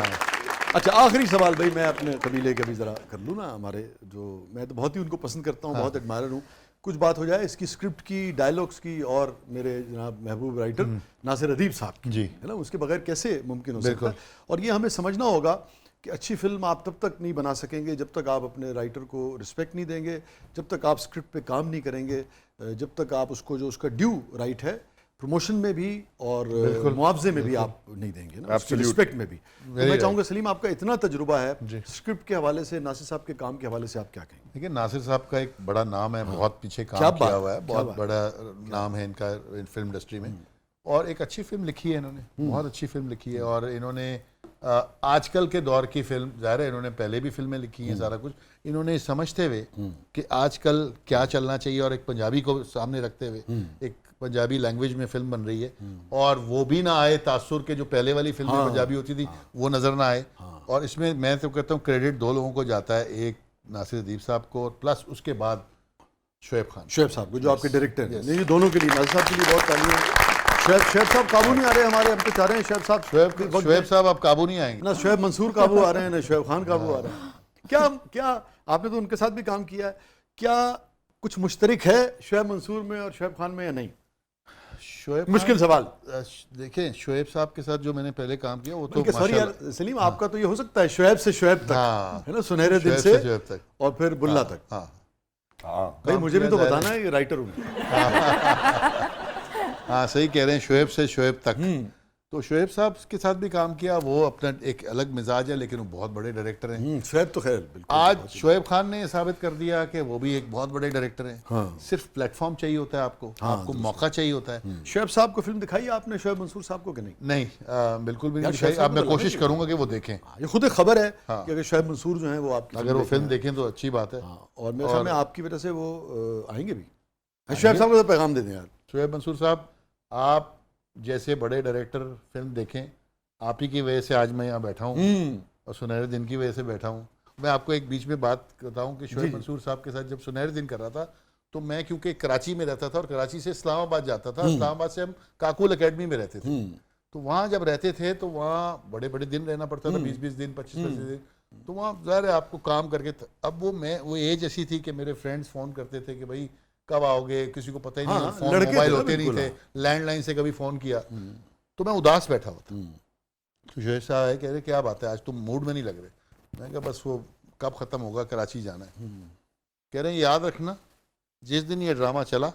S1: अच्छा, आखिरी सवाल भाई, मैं अपने कबीले के भी ज़रा कर लूँ ना। हमारे जो, मैं तो बहुत ही उनको पसंद करता हूँ, बहुत एडमायर हूँ। कुछ बात हो जाए इसकी स्क्रिप्ट की, डायलॉग्स की, और मेरे जनाब महबूब राइटर नासिर अदीब साहब की,
S2: जी,
S1: है ना, उसके बगैर कैसे मुमकिन हो सकता है? और ये हमें समझना होगा कि अच्छी फिल्म आप तब तक नहीं बना सकेंगे जब तक आप अपने राइटर को रिस्पेक्ट नहीं देंगे, जब तक आप स्क्रिप्ट पे काम नहीं करेंगे, जब तक आप उसको जो उसका ड्यू राइट है प्रमोशन में भी और मुआवजे में भी आप नहीं देंगे ना, उसकी रिस्पेक्ट में भी। तो मैं चाहूँगा सलीम, आपका इतना तजुर्बा है स्क्रिप्ट के हवाले से, नासिर साहब के काम के हवाले से, आप क्या कहेंगे?
S2: देखिए, नासिर साहब का एक बड़ा नाम है, बहुत पीछे
S1: क्या
S2: काम
S1: बात,
S2: किया हुआ है,
S1: क्या
S2: बहुत
S1: बात।
S2: बड़ा नाम है इनका फिल्म इंडस्ट्री में। और एक अच्छी फिल्म लिखी है इन्होंने, बहुत अच्छी फिल्म लिखी है। और इन्होंने आजकल के दौर की फिल्म, ज़ाहिर है इन्होंने पहले भी फिल्में लिखी हैं, सारा कुछ इन्होंने समझते हुए कि आजकल क्या चलना चाहिए और एक पंजाबी को सामने रखते हुए एक पंजाबी लैंग्वेज में फिल्म बन रही है और वो भी ना आए तासुर के जो पहले वाली फिल्में पंजाबी होती थी वो नज़र ना आए। और इसमें मैं तो कहता हूँ क्रेडिट दो लोगों को जाता है, एक नासिर अदीब साहब को और प्लस उसके बाद शोएब खान
S1: साहब को जो आपके डायरेक्टर हैं। नहीं, दोनों के लिए, नासिर साहब के लिए बहुत तालियां। शोएब साहब काबू नहीं आ रहे हमारे, हम तो चाह रहे हैं शोएब
S2: साहब अब काबू नहीं आएंगे
S1: ना, शोएब मंसूर काबू आ रहे हैं ना शोएब खान काबू आ रहे हैं। क्या आपने तो उनके साथ भी काम किया है, क्या कुछ मुश्तरक है शोएब मंसूर में और शोएब खान में या नहीं?
S2: शोएब
S1: मुश्किल सवाल।
S2: देखें, शोएब साहब के साथ जो मैंने पहले काम किया वो तो
S1: सॉरी यार सलीम, आपका तो ये हो सकता है शोएब से शोएब तक,
S2: हाँ,
S1: है ना, सुनहरे दिन
S2: शोएब
S1: से
S2: शोएब तक
S1: और फिर बुल्ला तक। भाई मुझे भी तो बताना है, ये राइटर हूँ।
S2: हाँ सही कह रहे हैं, शोएब से शोएब तक। तो शोएब साहब के साथ भी काम किया, वो अपना एक अलग मिजाज है लेकिन वो बहुत बड़े डायरेक्टर हैं।
S1: शोएब तो खैर बिल्कुल।
S2: आज शोएब खान ने साबित कर दिया कि वो भी एक बहुत बड़े डायरेक्टर हैं।
S1: हाँ।
S2: सिर्फ प्लेटफॉर्म चाहिए होता है आपको, आपको मौका चाहिए होता है।
S1: शोएब साहब को फिल्म दिखाई आपने, शोएब मंसूर साहब को कि नहीं?
S2: नहीं, बिल्कुल भी
S1: यार,
S2: नहीं
S1: शोएब
S2: दिखाई।
S1: साहब
S2: अब मैं
S1: को
S2: कोशिश
S1: लगाना
S2: करूंगा कि वो देखें।
S1: ये खुद एक खबर है कि अगर शोएब मंसूर जो है वो आपकी
S2: अगर वो फिल्म देखें तो अच्छी बात है।
S1: और मेरे ख्याल में आपकी वजह से वो आएंगे भी। शोएब साहब को तो पैगाम दे दें यार।
S2: शोएब मंसूर साहब, आप जैसे बड़े डायरेक्टर फिल्म देखें, आप ही की वजह से आज मैं यहाँ बैठा हूँ और सुनहरे दिन की वजह से बैठा हूँ। मैं आपको एक बीच में बात बताऊँ कि शोएब मंसूर साहब के साथ जब सुनहरे दिन कर रहा था तो मैं क्योंकि कराची में रहता था और कराची से इस्लामाबाद जाता था, इस्लामाबाद से हम काकुल एकेडमी में रहते थे, तो वहाँ जब रहते थे तो वहाँ बड़े बड़े दिन रहना पड़ता था, 20-20 दिन 25-25 दिन। तो वहाँ ज़ाहिर है आपको काम करके अब वो एज ऐसी थी कि मेरे फ्रेंड्स फ़ोन करते थे कि भाई कब आओगे, किसी को पता ही नहीं, फ़ोन मोबाइल होते नहीं थे, लैंडलाइन से कभी फ़ोन किया तो मैं उदास बैठा होता। तो शोएब साहब है, कह रहे क्या बात है आज तुम मूड में नहीं लग रहे। मैं कहा बस वो कब ख़त्म होगा, कराची जाना है। कह रहे हैं याद रखना जिस दिन ये ड्रामा चला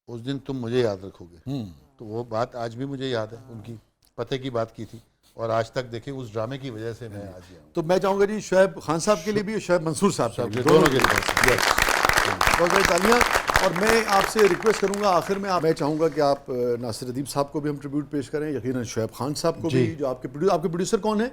S2: उस दिन तुम मुझे याद रखोगे। तो वो बात आज भी मुझे याद है, उनकी पते की बात की थी और आज तक देखें उस ड्रामे की वजह से मैं आज यहाँ।
S1: तो मैं चाहूँगा जी शोएब खान साहब के लिए भी, शोएब मंसूर साहब के लिए,
S2: दोनों के लिए
S1: बहुत बहुत तालियाँ। और मैं आपसे रिक्वेस्ट करूंगा आखिर में, मैं चाहूँगा कि आप नासिर अदीब साहब को भी हम ट्रिब्यूट पेश करें, यकीनन शोएब खान साहब को भी, जो आपके प्रोड्यूसर कौन है?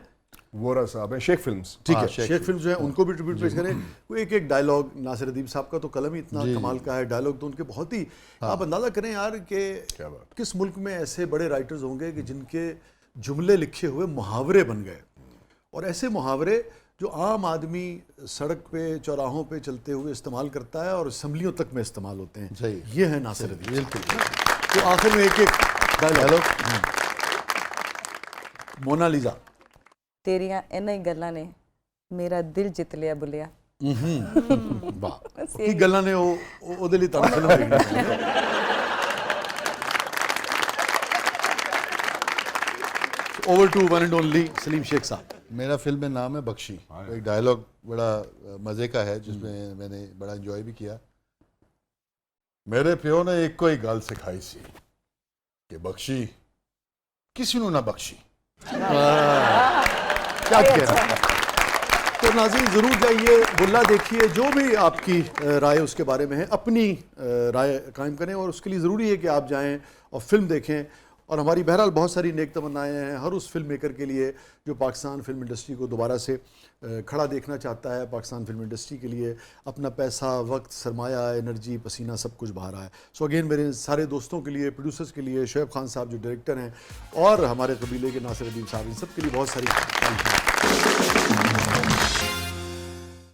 S4: वोरा साहब है, शेख फिल्म्स।
S1: ठीक है, शेख फिल्म्स जो है उनको भी ट्रिब्यूट पेश करें। वो एक डायलॉग, नासिर अदीब साहब का तो कलम ही इतना कमाल का है, डायलॉग तो उनके बहुत ही, आप अंदाज़ा करें यार कि किस मुल्क में ऐसे बड़े राइटर्स होंगे कि जिनके जुमले लिखे हुए मुहावरे बन गए, और ऐसे मुहावरे जो आम आदमी सड़क पे चौराहों पे चलते हुए इस्तेमाल करता है और असम्बलियों तक में इस्तेमाल होते हैं। ये है नासिर अदीब। तो आखिर में एक डायलॉग, मोनालिजा,
S3: तेरियां इन्हां ही गल्लां ने मेरा दिल जित लिया बुलिया।
S1: वाह, की गल्लां ने ਉਹਦੇ ਲਈ ਤਾਂ ਫਿਲਮ ਦੇਖਣੀ। Over to one and only Salim Sheikh साहब।
S2: मेरा फिल्म में नाम है बख्शी। एक डायलॉग बड़ा मज़े का है जिसमें मैंने बड़ा एंजॉय भी किया। मेरे प्यो ने एक कोई गल सिखाई सी कि बख्शी किसी नू ना बख्शी।
S1: क्या कह रहा है। तो नाज़रीन ज़रूर जाइए, बुल्ला देखिए, जो भी आपकी राय उसके बारे में है अपनी राय कायम करें, और उसके लिए ज़रूरी है कि आप जाएं और फिल्म देखें। और हमारी बहरहाल बहुत सारी नेक तमन्नाएँ हैं हर उस फिल्म मेकर के लिए जो पाकिस्तान फिल्म इंडस्ट्री को दोबारा से खड़ा देखना चाहता है, पाकिस्तान फिल्म इंडस्ट्री के लिए अपना पैसा, वक्त, सरमाया, एनर्जी, पसीना सब कुछ बहा रहा है। सो अगेन मेरे सारे दोस्तों के लिए, प्रोड्यूसर्स के लिए, शोएब खान साहब जो डायरेक्टर हैं और हमारे कबीले के नासिर अदीब साहब, इन सब के लिए बहुत सारी